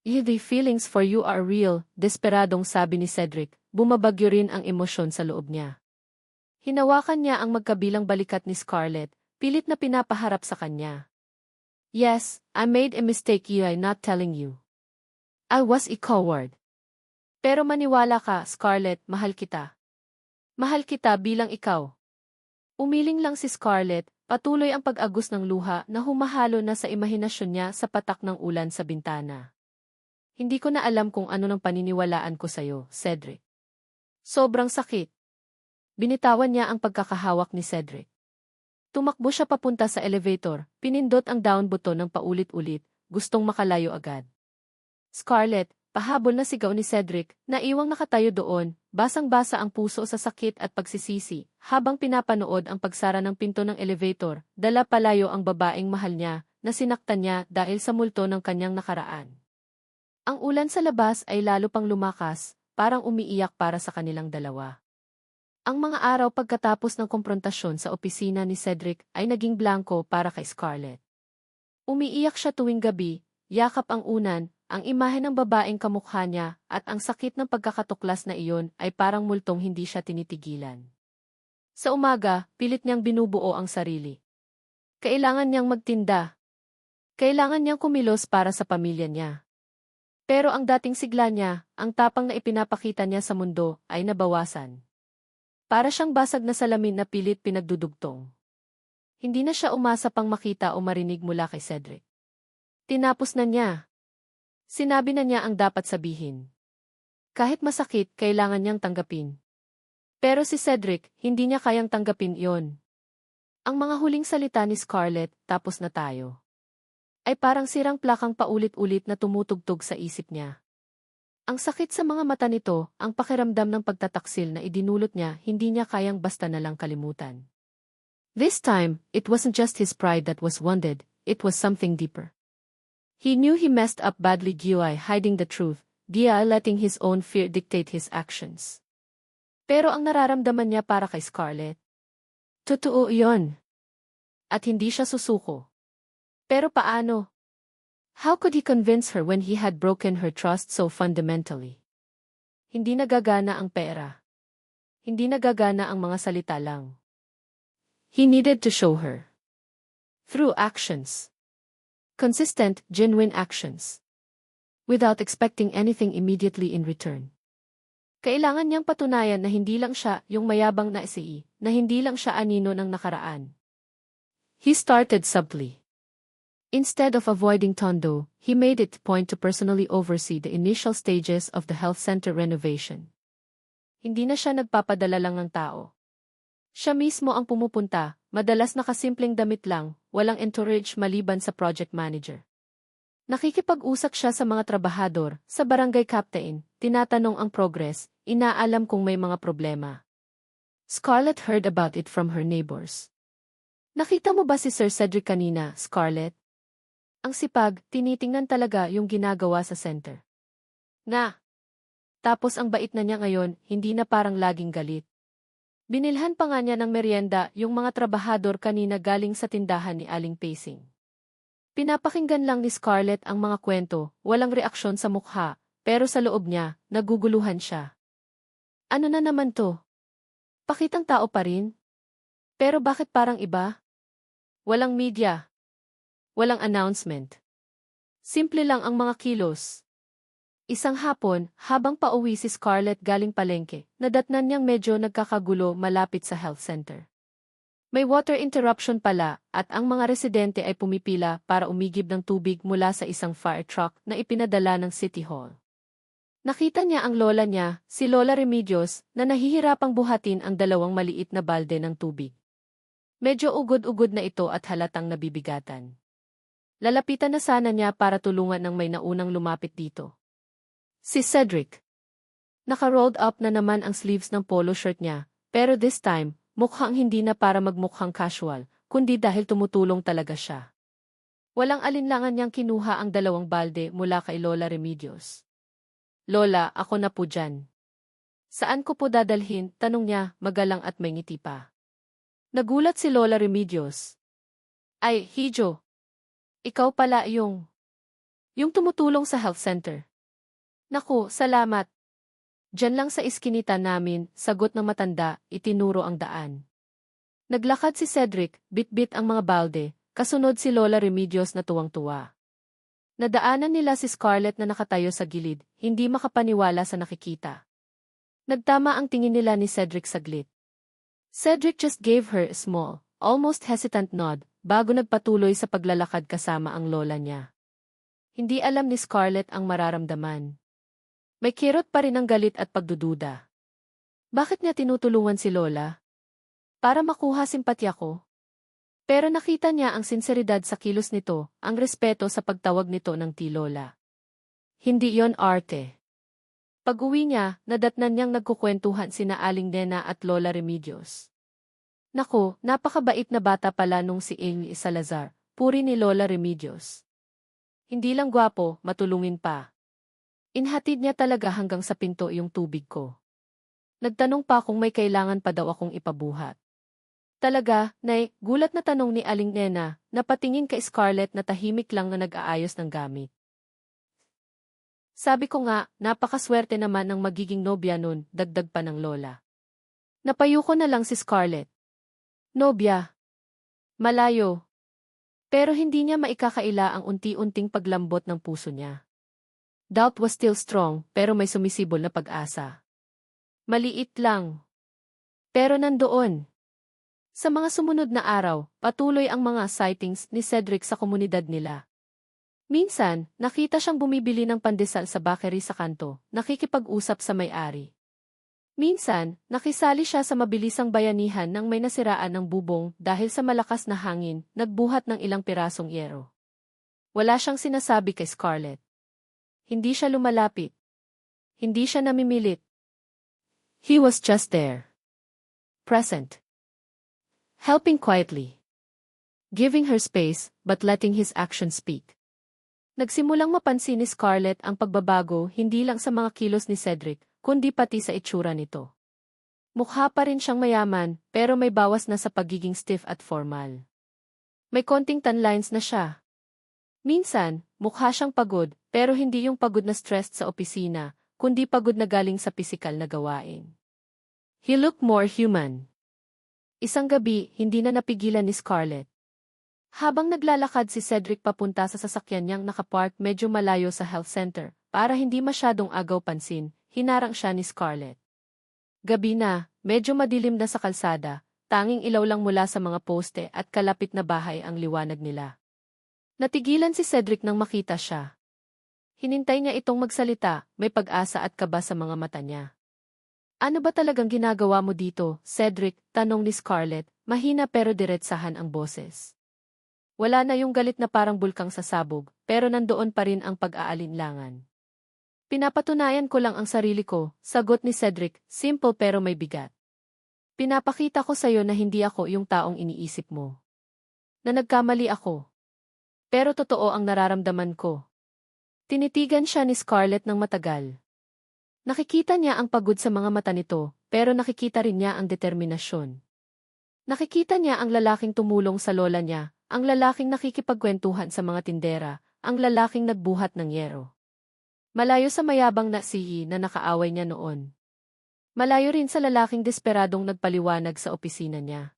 The feelings for you are real, desperadong sabi ni Cedric, bumabagyo rin ang emosyon sa loob niya. Hinawakan niya ang magkabilang balikat ni Scarlett, pilit na pinapaharap sa kanya. Yes, I made a mistake by not telling you. I was a coward. Pero maniwala ka, Scarlett, mahal kita. Mahal kita bilang ikaw. Umiling lang si Scarlett, patuloy ang pag-agos ng luha na humahalo na sa imahinasyon niya sa patak ng ulan sa bintana. Hindi ko na alam kung ano nang paniniwalaan ko sa'yo, Cedric. Sobrang sakit. Binitawan niya ang pagkakahawak ni Cedric. Tumakbo siya papunta sa elevator, pinindot ang down button ng paulit-ulit, gustong makalayo agad. Scarlett, pahabol na sigaw ni Cedric, naiwang nakatayo doon, basang-basa ang puso sa sakit at pagsisisi, habang pinapanood ang pagsara ng pinto ng elevator, dala palayo ang babaeng mahal niya, na sinaktan niya dahil sa multo ng kanyang nakaraan. Ang ulan sa labas ay lalo pang lumakas, parang umiiyak para sa kanilang dalawa. Ang mga araw pagkatapos ng komprontasyon sa opisina ni Cedric ay naging blanko para kay Scarlett. Umiiyak siya tuwing gabi, yakap ang unan, ang imahe ng babaeng kamukha niya at ang sakit ng pagkakatuklas na iyon ay parang multong hindi siya tinitigilan. Sa umaga, pilit niyang binubuo ang sarili. Kailangan niyang magtinda. Kailangan niyang kumilos para sa pamilya niya. Pero ang dating sigla niya, ang tapang na ipinapakita niya sa mundo, ay nabawasan. Para siyang basag na salamin na pilit pinagdudugtong. Hindi na siya umasa pang makita o marinig mula kay Cedric. Tinapos na niya. Sinabi na niya ang dapat sabihin. Kahit masakit, kailangan niyang tanggapin. Pero si Cedric, hindi niya kayang tanggapin iyon. Ang mga huling salita ni Scarlett, tapos na tayo, ay parang sirang plakang paulit-ulit na tumutugtog sa isip niya. Ang sakit sa mga mata nito, ang pakiramdam ng pagtataksil na idinulot niya, hindi niya kayang basta na lang kalimutan. This time, it wasn't just his pride that was wounded, it was something deeper. He knew he messed up badly by hiding the truth, by letting his own fear dictate his actions. Pero ang nararamdaman niya para kay Scarlett, totoo iyon. At hindi siya susuko. Pero paano? How could he convince her when he had broken her trust so fundamentally? Hindi nagagana ang pera. Hindi nagagana ang mga salita lang. He needed to show her. Through actions. Consistent, genuine actions. Without expecting anything immediately in return. Kailangan niyang patunayan na hindi lang siya yung mayabang na SE, na hindi lang siya anino ng nakaraan. He started subtly. Instead of avoiding Tondo, he made it a point to personally oversee the initial stages of the health center renovation. Hindi na siya nagpapadala lang ng tao. Siya mismo ang pumupunta, madalas nakasimpleng damit lang, walang entourage maliban sa project manager. Nakikipag-usap siya sa mga trabahador, sa barangay captain, tinatanong ang progress, inaalam kung may mga problema. Scarlett heard about it from her neighbors. Nakita mo ba si Sir Cedric kanina, Scarlett? Ang sipag, tinitingnan talaga yung ginagawa sa center. Nga. Tapos ang bait na niya ngayon, hindi na parang laging galit. Binilhan pa nga niya ng merienda yung mga trabahador kanina galing sa tindahan ni Aling Pacing. Pinapakinggan lang ni Scarlett ang mga kwento, walang reaksyon sa mukha, pero sa loob niya, naguguluhan siya. Ano na naman to? Pakitang tao pa rin? Pero bakit parang iba? Walang media. Walang announcement. Simple lang ang mga kilos. Isang hapon, habang pauwi si Scarlett galing palengke, nadatnan niyang medyo nagkakagulo malapit sa health center. May water interruption pala at ang mga residente ay pumipila para umigib ng tubig mula sa isang fire truck na ipinadala ng City Hall. Nakita niya ang lola niya, si Lola Remedios, na nahihirapang buhatin ang dalawang maliit na balde ng tubig. Medyo ugod-ugod na ito at halatang nabibigatan. Lalapitan na sana niya para tulungan ng may naunang lumapit dito. Si Cedric. Naka-rolled up na naman ang sleeves ng polo shirt niya, pero this time, mukhang hindi na para magmukhang casual, kundi dahil tumutulong talaga siya. Walang alinlangan niyang kinuha ang dalawang balde mula kay Lola Remedios. Lola, ako na po dyan. Saan ko po dadalhin? Tanong niya, magalang at may ngiti pa. Nagulat si Lola Remedios. Ay, Hijo. Ikaw pala yung tumutulong sa health center. Naku, salamat. Diyan lang sa iskinita namin, sagot ng matanda, itinuro ang daan. Naglakad si Cedric, bit-bit ang mga balde, kasunod si Lola Remedios na tuwang-tuwa. Nadaanan nila si Scarlett na nakatayo sa gilid, hindi makapaniwala sa nakikita. Nagtama ang tingin nila ni Cedric saglit. Cedric just gave her a small, almost hesitant nod, bago nagpatuloy sa paglalakad kasama ang lola niya. Hindi alam ni Scarlett ang mararamdaman. May kirot pa rin ang galit at pagdududa. Bakit niya tinutulungan si Lola? Para makuha simpatya ko? Pero nakita niya ang sinseridad sa kilos nito, ang respeto sa pagtawag nito ng Lola. Hindi yon arte. Pag-uwi niya, nadatnan niyang nagkukwentuhan sina Aling Nena at Lola Remedios. Naku, napakabait na bata pala nung si Amy Salazar, puri ni Lola Remedios. Hindi lang gwapo, matulungin pa. Inhatid niya talaga hanggang sa pinto yung tubig ko. Nagtanong pa kung may kailangan pa daw akong ipabuhat. Talaga, Nay, gulat na tanong ni Aling Nena, napatingin kay Scarlett na tahimik lang na nag-aayos ng gamit. Sabi ko nga, napakaswerte naman ng magiging nobya nun, dagdag pa ng lola. Napayuko na lang si Scarlett. Nobya. Malayo. Pero hindi niya maikakaila ang unti-unting paglambot ng puso niya. Doubt was still strong, pero may sumisibol na pag-asa. Maliit lang. Pero nandoon. Sa mga sumunod na araw, patuloy ang mga sightings ni Cedric sa komunidad nila. Minsan, nakita siyang bumibili ng pandesal sa bakery sa kanto, nakikipag-usap sa may-ari. Minsan, nakisali siya sa mabilisang bayanihan nang may nasiraan ng bubong dahil sa malakas na hangin, nagbuhat ng ilang pirasong yero. Wala siyang sinasabi kay Scarlett. Hindi siya lumalapit. Hindi siya namimilit. He was just there. Present. Helping quietly. Giving her space, but letting his actions speak. Nagsimulang mapansin ni Scarlett ang pagbabago hindi lang sa mga kilos ni Cedric, kundi pati sa itsura nito. Mukha pa rin siyang mayaman, pero may bawas na sa pagiging stiff at formal. May konting tan lines na siya. Minsan, mukha siyang pagod, pero hindi yung pagod na stressed sa opisina, kundi pagod na galing sa pisikal na gawain. He looked more human. Isang gabi, hindi na napigilan ni Scarlett. Habang naglalakad si Cedric papunta sa sasakyan niyang nakapark medyo malayo sa health center, para hindi masyadong agaw pansin, hinarang siya ni Scarlett. Gabi na, medyo madilim na sa kalsada, tanging ilaw lang mula sa mga poste at kalapit na bahay ang liwanag nila. Natigilan si Cedric nang makita siya. Hinintay niya itong magsalita, may pag-asa at kaba sa mga mata niya. Ano ba talagang ginagawa mo dito, Cedric? Tanong ni Scarlett, mahina pero diretsahan ang boses. Wala na yung galit na parang bulkang sasabog, pero nandoon pa rin ang pag-aalinlangan. Pinapatunayan ko lang ang sarili ko, sagot ni Cedric, simple pero may bigat. Pinapakita ko sa'yo na hindi ako yung taong iniisip mo. Na nagkamali ako. Pero totoo ang nararamdaman ko. Tinitigan siya ni Scarlett ng matagal. Nakikita niya ang pagod sa mga mata nito, pero nakikita rin niya ang determinasyon. Nakikita niya ang lalaking tumulong sa lola niya, ang lalaking nakikipagkwentuhan sa mga tindera, ang lalaking nagbuhat ng yero. Malayo sa mayabang na sihi na nakaaway niya noon. Malayo rin sa lalaking desperadong nagpaliwanag sa opisina niya.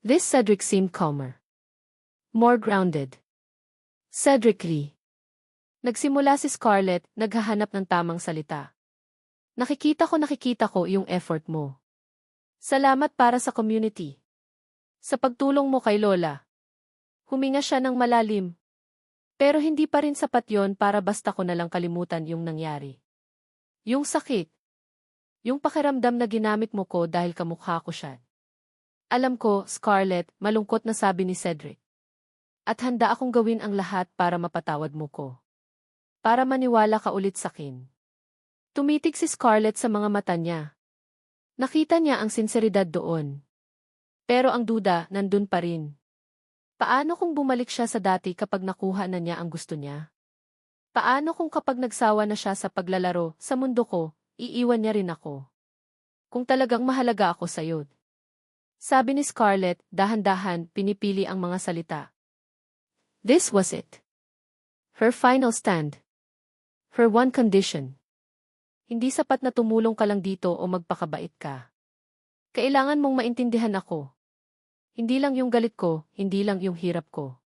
This Cedric seemed calmer. More grounded. Cedric Lee. Nagsimula si Scarlett, naghahanap ng tamang salita. Nakikita ko yung effort mo. Salamat para sa community. Sa pagtulong mo kay Lola. Huminga siya ng malalim. Pero hindi pa rin sapat yon para basta ko na lang kalimutan yung nangyari. Yung sakit. Yung pakiramdam na ginamit mo ko dahil kamukha ko siya. Alam ko, Scarlett, malungkot na sabi ni Cedric. At handa akong gawin ang lahat para mapatawad mo ko. Para maniwala ka ulit sakin. Tumitig si Scarlett sa mga mata niya. Nakita niya ang sinseridad doon. Pero ang duda, nandun pa rin. Paano kung bumalik siya sa dati kapag nakuha na niya ang gusto niya? Paano kung kapag nagsawa na siya sa paglalaro, sa mundo ko, iiwan niya rin ako? Kung talagang mahalaga ako sa'yo. Sabi ni Scarlett, dahan-dahan, pinipili ang mga salita. This was it. Her final stand. Her one condition. Hindi sapat na tumulong ka lang dito o magpakabait ka. Kailangan mong maintindihan ako. Hindi lang yung galit ko, hindi lang yung hirap ko.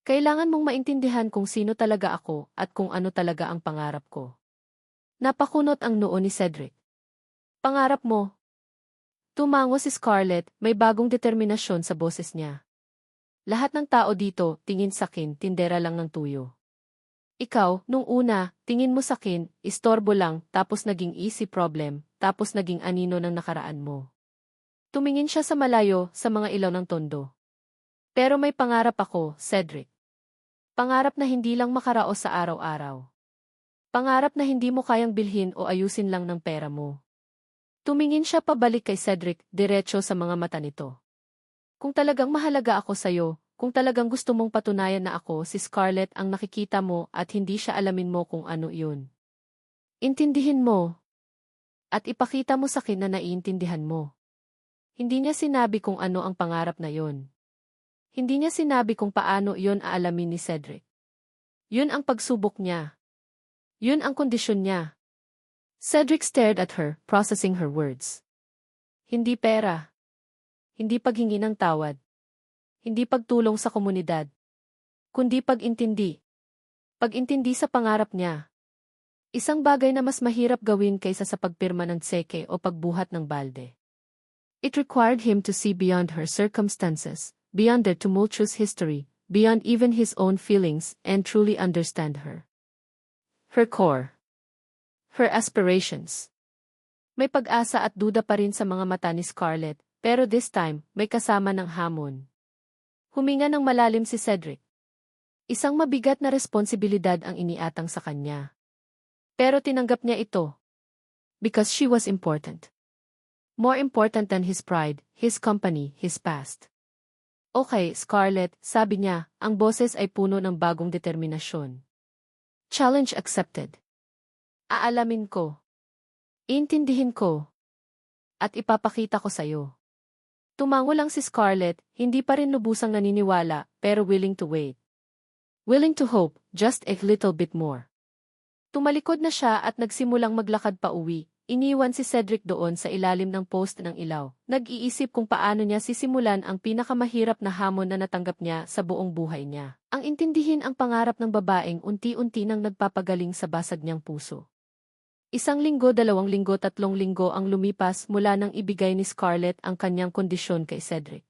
Kailangan mong maintindihan kung sino talaga ako at kung ano talaga ang pangarap ko. Napakunot ang noo ni Cedric. Pangarap mo? Tumango si Scarlett, may bagong determinasyon sa boses niya. Lahat ng tao dito, tingin sakin, tindera lang ng tuyo. Ikaw, nung una, tingin mo sakin, istorbo lang, tapos naging easy problem, tapos naging anino ng nakaraan mo. Tumingin siya sa malayo, sa mga ilaw ng tondo. Pero may pangarap ako, Cedric. Pangarap na hindi lang makaraos sa araw-araw. Pangarap na hindi mo kayang bilhin o ayusin lang ng pera mo. Tumingin siya pabalik kay Cedric, diretso sa mga mata nito. Kung talagang mahalaga ako sa'yo, kung talagang gusto mong patunayan na ako si Scarlett ang nakikita mo at hindi siya alamin mo kung ano yun. Intindihin mo. At ipakita mo sa akin na naiintindihan mo. Hindi niya sinabi kung ano ang pangarap na yon. Hindi niya sinabi kung paano yon aalamin ni Cedric. Yun ang pagsubok niya. Yun ang kondisyon niya. Cedric stared at her, processing her words. Hindi pera. Hindi paghingi ng tawad. Hindi pagtulong sa komunidad. Kundi pag-intindi. Pag-intindi sa pangarap niya. Isang bagay na mas mahirap gawin kaysa sa pagpirma ng tseke o pagbuhat ng balde. It required him to see beyond her circumstances, beyond their tumultuous history, beyond even his own feelings, and truly understand her. Her core. Her aspirations. May pag-asa at duda pa rin sa mga mata ni Scarlett, pero this time, may kasama ng hamon. Huminga ng malalim si Cedric. Isang mabigat na responsibilidad ang iniatang sa kanya. Pero tinanggap niya ito. Because she was important. More important than his pride, his company, his past. Okay, Scarlett, sabi niya, ang boses ay puno ng bagong determinasyon. Challenge accepted. Aalamin ko. Intindihin ko. At ipapakita ko sa'yo. Tumango lang si Scarlett, hindi pa rin lubusang naniniwala, pero willing to wait. Willing to hope, just a little bit more. Tumalikod na siya at nagsimulang maglakad pa uwi, iniwan si Cedric doon sa ilalim ng post ng ilaw. Nag-iisip kung paano niya sisimulan ang pinakamahirap na hamon na natanggap niya sa buong buhay niya. Ang intindihin ang pangarap ng babaeng unti-unti nang nagpapagaling sa basag niyang puso. 1 linggo, 2 linggo, 3 linggo ang lumipas mula nang ibigay ni Scarlett ang kanyang kondisyon kay Cedric.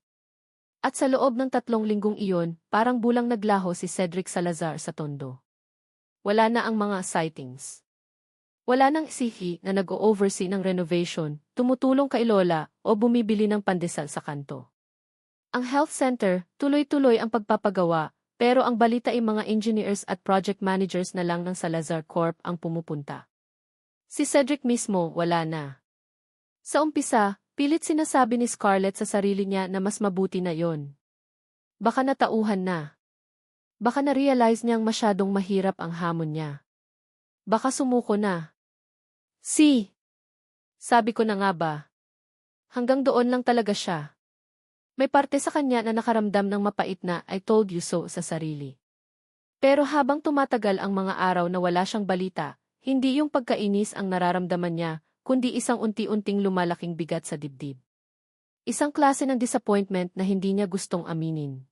At sa loob ng 3 linggong iyon, parang bulang naglaho si Cedric Salazar sa Tondo. Wala na ang mga sightings. Wala nang sihi na nag-o-oversee ng renovation, tumutulong kay Lola, o bumibili ng pandesal sa kanto. Ang health center, tuloy-tuloy ang pagpapagawa, pero ang balita ay mga engineers at project managers na lang ng Salazar Corp ang pumupunta. Si Cedric mismo, wala na. Sa umpisa, pilit sinasabi ni Scarlett sa sarili niya na mas mabuti na yon. Baka natauhan na. Baka na-realize niyang masyadong mahirap ang hamon niya. Baka sumuko na. Sabi ko na nga ba. Hanggang doon lang talaga siya. May parte sa kanya na nakaramdam ng mapait na I told you so sa sarili. Pero habang tumatagal ang mga araw na wala siyang balita, hindi yung pagkainis ang nararamdaman niya, kundi isang unti-unting lumalaking bigat sa dibdib. Isang klase ng disappointment na hindi niya gustong aminin.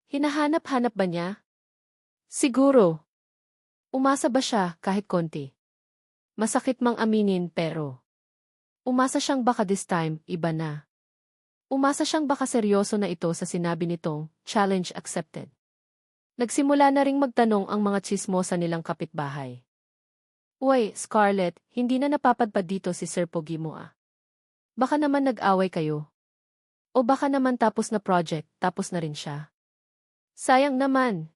Hinahanap-hanap ba niya? Siguro. Umasa ba siya kahit konti? Masakit mang aminin pero. Umasa siyang baka this time, iba na. Umasa siyang baka seryoso na ito sa sinabi nitong, challenge accepted. Nagsimula na ring magtanong ang mga tsismosa nilang kapitbahay. Uy, Scarlett, hindi na napapadpad dito si Sir Pogi mo ah. Baka naman nag-away kayo. O baka naman tapos na project, tapos na rin siya. Sayang naman.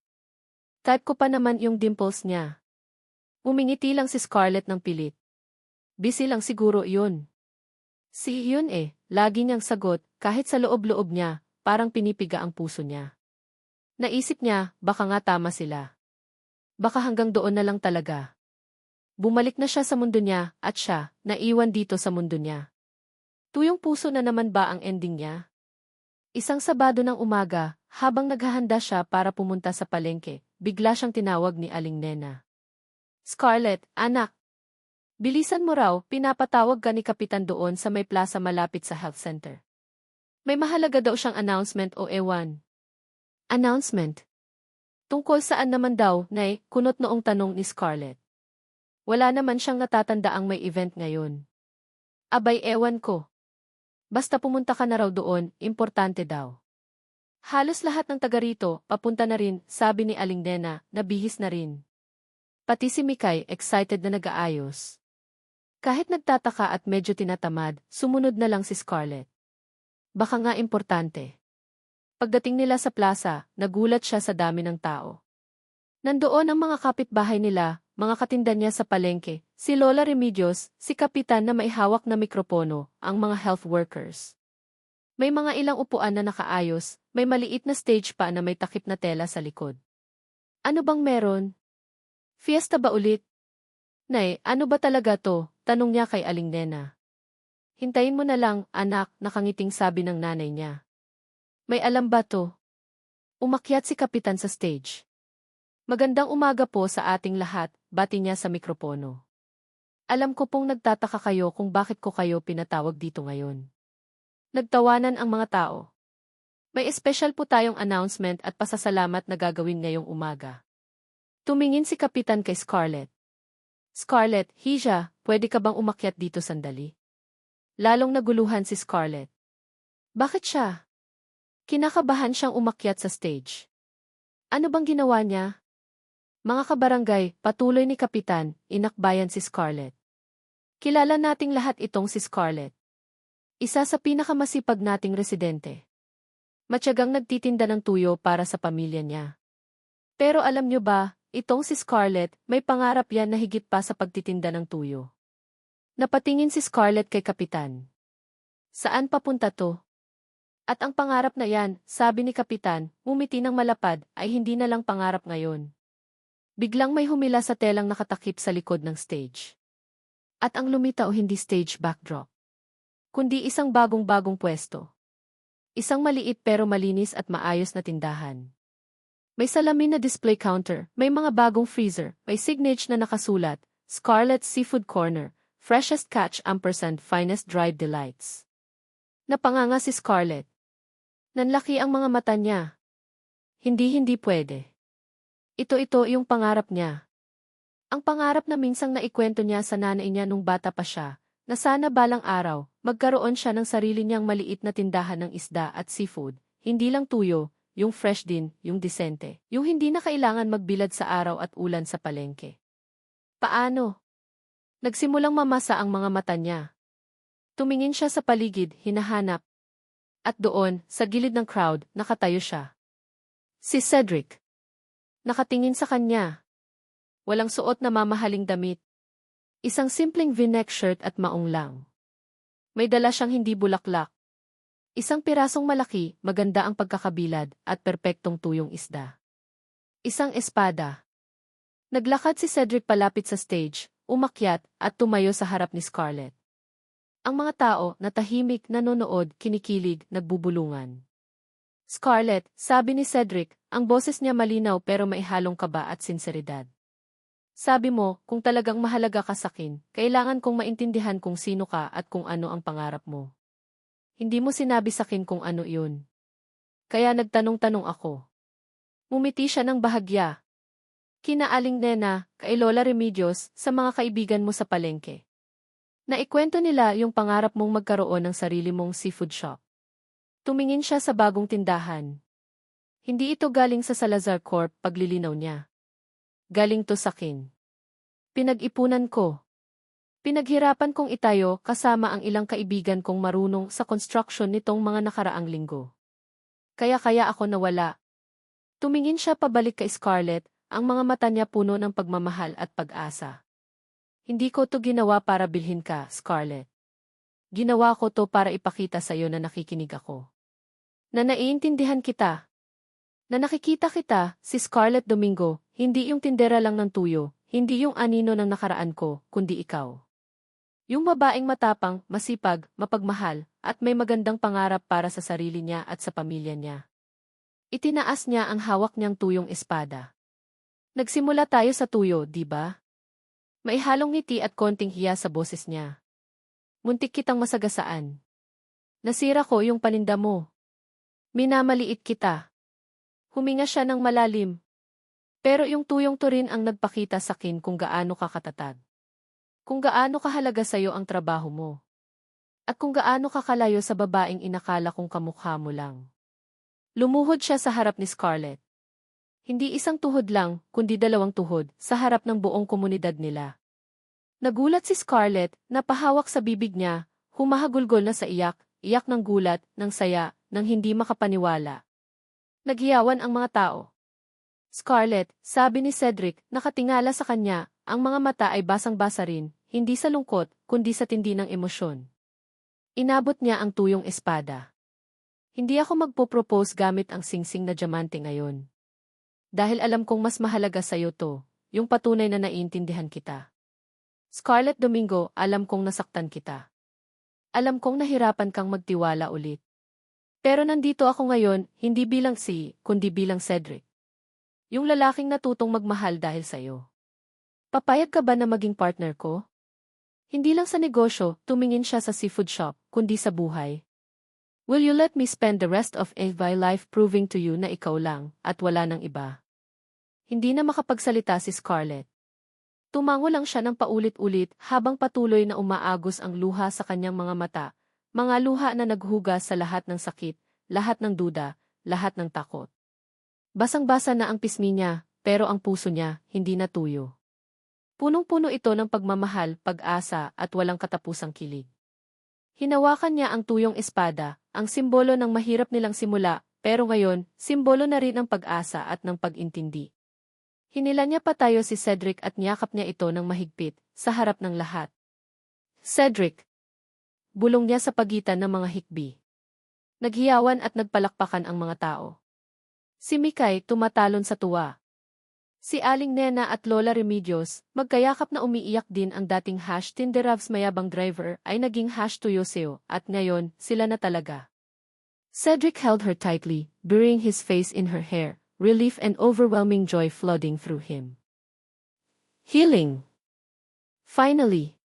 Type ko pa naman yung dimples niya. Umingiti lang si Scarlett ng pilit. Busy lang siguro yun. Yun lagi niyang sagot, kahit sa loob-loob niya, parang pinipiga ang puso niya. Naisip niya, baka nga tama sila. Baka hanggang doon na lang talaga. Bumalik na siya sa mundo niya, at siya, naiwan dito sa mundo niya. Tuyong puso na naman ba ang ending niya? Isang Sabado ng umaga, habang naghahanda siya para pumunta sa palengke, bigla siyang tinawag ni Aling Nena. Scarlett, anak. Bilisan mo raw, pinapatawag ka ni Kapitan doon sa may plaza malapit sa health center. May mahalaga daw siyang announcement o ewan. Announcement? Tungkol saan naman daw, Nay? Kunot noong tanong ni Scarlett. Wala naman siyang natatandaang may event ngayon. Abay ewan ko. Basta pumunta ka na raw doon, importante daw. Halos lahat ng taga rito, papunta na rin, sabi ni Aling Nena, nabihis na rin. Pati si Mikay, excited na nag-aayos. Kahit nagtataka at medyo tinatamad, sumunod na lang si Scarlett. Baka nga importante. Pagdating nila sa plaza, nagulat siya sa dami ng tao. Nandoon ang mga kapitbahay nila, mga katinda niya sa palengke, si Lola Remedios, si Kapitan na may hawak na mikropono, ang mga health workers. May mga ilang upuan na nakaayos, may maliit na stage pa na may takip na tela sa likod. Ano bang meron? Fiesta ba ulit? Nay, ano ba talaga to? Tanong niya kay Aling Nena. Hintayin mo na lang, anak, nakangiting sabi ng nanay niya. May alam ba to? Umakyat si Kapitan sa stage. Magandang umaga po sa ating lahat, bati niya sa mikropono. Alam ko pong nagtataka kayo kung bakit ko kayo pinatawag dito ngayon. Nagtawanan ang mga tao. May espesyal po tayong announcement at pasasalamat na gagawin ngayong umaga. Tumingin si Kapitan kay Scarlett. Scarlett, Hija, pwede ka bang umakyat dito sandali? Lalong naguluhan si Scarlett. Bakit siya? Kinakabahan siyang umakyat sa stage. Ano bang ginawa niya? Mga kabarangay, patuloy ni Kapitan, inakbayan si Scarlett. Kilala nating lahat itong si Scarlett. Isa sa pinakamasipag nating residente. Matyagang nagtitinda ng tuyo para sa pamilya niya. Pero alam niyo ba, itong si Scarlett, may pangarap yan na higit pa sa pagtitinda ng tuyo. Napatingin si Scarlett kay Kapitan. Saan papunta to? At ang pangarap na yan, sabi ni Kapitan, umiti ng malapad, ay hindi na lang pangarap ngayon. Biglang may humila sa telang nakatakip sa likod ng stage. At ang lumitaw hindi stage backdrop, kundi isang bagong-bagong pwesto. Isang maliit pero malinis at maayos na tindahan. May salamin na display counter, may mga bagong freezer, may signage na nakasulat, Scarlett's Seafood Corner, Freshest catch ampersand finest dried delights. Napanganga si Scarlett. Nanlaki ang mga mata niya. Hindi pwede. Ito yung pangarap niya. Ang pangarap na minsang naikwento niya sa nanay niya nung bata pa siya, na sana balang araw, magkaroon siya ng sarili niyang maliit na tindahan ng isda at seafood, hindi lang tuyo, yung fresh din, yung disente, yung hindi na kailangan magbilad sa araw at ulan sa palengke. Paano? Nagsimulang mamasa ang mga mata niya. Tumingin siya sa paligid, hinahanap. At doon, sa gilid ng crowd, nakatayo siya. Si Cedric. Nakatingin sa kanya. Walang suot na mamahaling damit. Isang simpleng v-neck shirt at maong lang. May dala siyang hindi bulaklak. Isang pirasong malaki, maganda ang pagkakabilad, at perpektong tuyong isda. Isang espada. Naglakad si Cedric palapit sa stage, umakyat, at tumayo sa harap ni Scarlett. Ang mga tao, na tahimik, nanonood, kinikilig, nagbubulungan. Scarlett, sabi ni Cedric, ang boses niya malinaw pero may halong kaba at sinseridad. Sabi mo, kung talagang mahalaga ka sa akin, kailangan kong maintindihan kung sino ka at kung ano ang pangarap mo. Hindi mo sinabi sa akin kung ano iyon. Kaya nagtanong-tanong ako. Mumiti siya ng bahagya. Kina Aling Nena, kay Lola Remedios, sa mga kaibigan mo sa palengke. Naikwento nila yung pangarap mong magkaroon ng sarili mong seafood shop. Tumingin siya sa bagong tindahan. Hindi ito galing sa Salazar Corp, paglilinaw niya. Galing to sa akin. Pinag-ipunan ko. Pinaghirapan kong itayo kasama ang ilang kaibigan kong marunong sa construction nitong mga nakaraang linggo. Kaya ako nawala. Tumingin siya pabalik kay Scarlett, ang mga mata niya puno ng pagmamahal at pag-asa. Hindi ko to ginawa para bilhin ka, Scarlett. Ginawa ko to para ipakita sa iyo na nakikinig ako. Na naiintindihan kita. Na nakikita kita, si Scarlett Domingo, hindi yung tindera lang ng tuyo, hindi yung anino ng nakaraan ko, kundi ikaw. Yung babaeng matapang, masipag, mapagmahal, at may magandang pangarap para sa sarili niya at sa pamilya niya. Itinaas niya ang hawak niyang tuyong espada. Nagsimula tayo sa tuyo, di ba? May halong ngiti at konting hiya sa boses niya. Muntik kitang masagasaan. Nasira ko yung paninda mo. Minamaliit kita. Huminga siya ng malalim. Pero yung tuyong to rin ang nagpakita sa akin kung gaano ka katatag. Kung gaano kahalaga sa'yo ang trabaho mo. At kung gaano kakalayo sa babaeng inakala kong kamukha mo lang. Lumuhod siya sa harap ni Scarlett. Hindi isang tuhod lang, kundi dalawang tuhod, sa harap ng buong komunidad nila. Nagulat si Scarlett, napahawak sa bibig niya, humahagulgol na sa iyak, iyak ng gulat, ng saya, ng hindi makapaniwala. Naghiyawan ang mga tao. Scarlett, sabi ni Cedric, nakatingala sa kanya, ang mga mata ay basang-basa rin, hindi sa lungkot, kundi sa tindi ng emosyon. Inabot niya ang tuyong espada. Hindi ako magpo-propose gamit ang singsing na diamante ngayon. Dahil alam kong mas mahalaga sa'yo to, yung patunay na naiintindihan kita. Scarlett Domingo, alam kong nasaktan kita. Alam kong nahirapan kang magtiwala ulit. Pero nandito ako ngayon, hindi bilang kundi bilang Cedric. Yung lalaking natutong magmahal dahil sa'yo. Papayag ka ba na maging partner ko? Hindi lang sa negosyo, tumingin siya sa seafood shop, kundi sa buhay. Will you let me spend the rest of my life proving to you na ikaw lang, at wala nang iba? Hindi na makapagsalita si Scarlett. Tumango lang siya ng paulit-ulit habang patuloy na umaagos ang luha sa kanyang mga mata, mga luha na naghugas sa lahat ng sakit, lahat ng duda, lahat ng takot. Basang-basa na ang pisngi niya, pero ang puso niya, hindi na tuyo. Punong-puno ito ng pagmamahal, pag-asa, at walang katapusang kilig. Hinawakan niya ang tuyong espada, ang simbolo ng mahirap nilang simula, pero ngayon, simbolo na rin ng pag-asa at ng pag-intindi. Hinila niya patayo si Cedric at niyakap niya ito ng mahigpit, sa harap ng lahat. Cedric! Bulong niya sa pagitan ng mga hikbi. Naghiyawan at nagpalakpakan ang mga tao. Si Mikay tumatalon sa tuwa. Si Aling Nena at Lola Remedios, magkayakap na umiiyak din ang dating #Tinderavs mayabang driver ay naging #Tuyoseo at ngayon, sila na talaga. Cedric held her tightly, burying his face in her hair, relief and overwhelming joy flooding through him. Healing! Finally!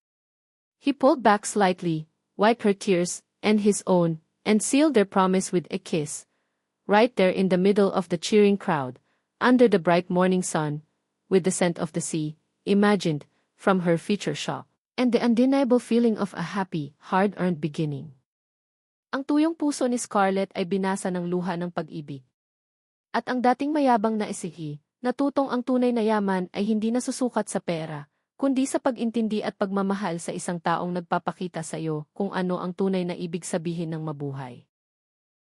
He pulled back slightly, wiped her tears, and his own, and sealed their promise with a kiss. Right there in the middle of the cheering crowd, under the bright morning sun, with the scent of the sea, imagined, from her future shop, and the undeniable feeling of a happy, hard-earned beginning. Ang tuyong puso ni Scarlett ay binasa ng luha ng pag-ibig. At ang dating mayabang na isihi, natutong ang tunay na yaman ay hindi nasusukat sa pera, kundi sa pag-intindi at pagmamahal sa isang taong nagpapakita sa iyo kung ano ang tunay na ibig sabihin ng mabuhay.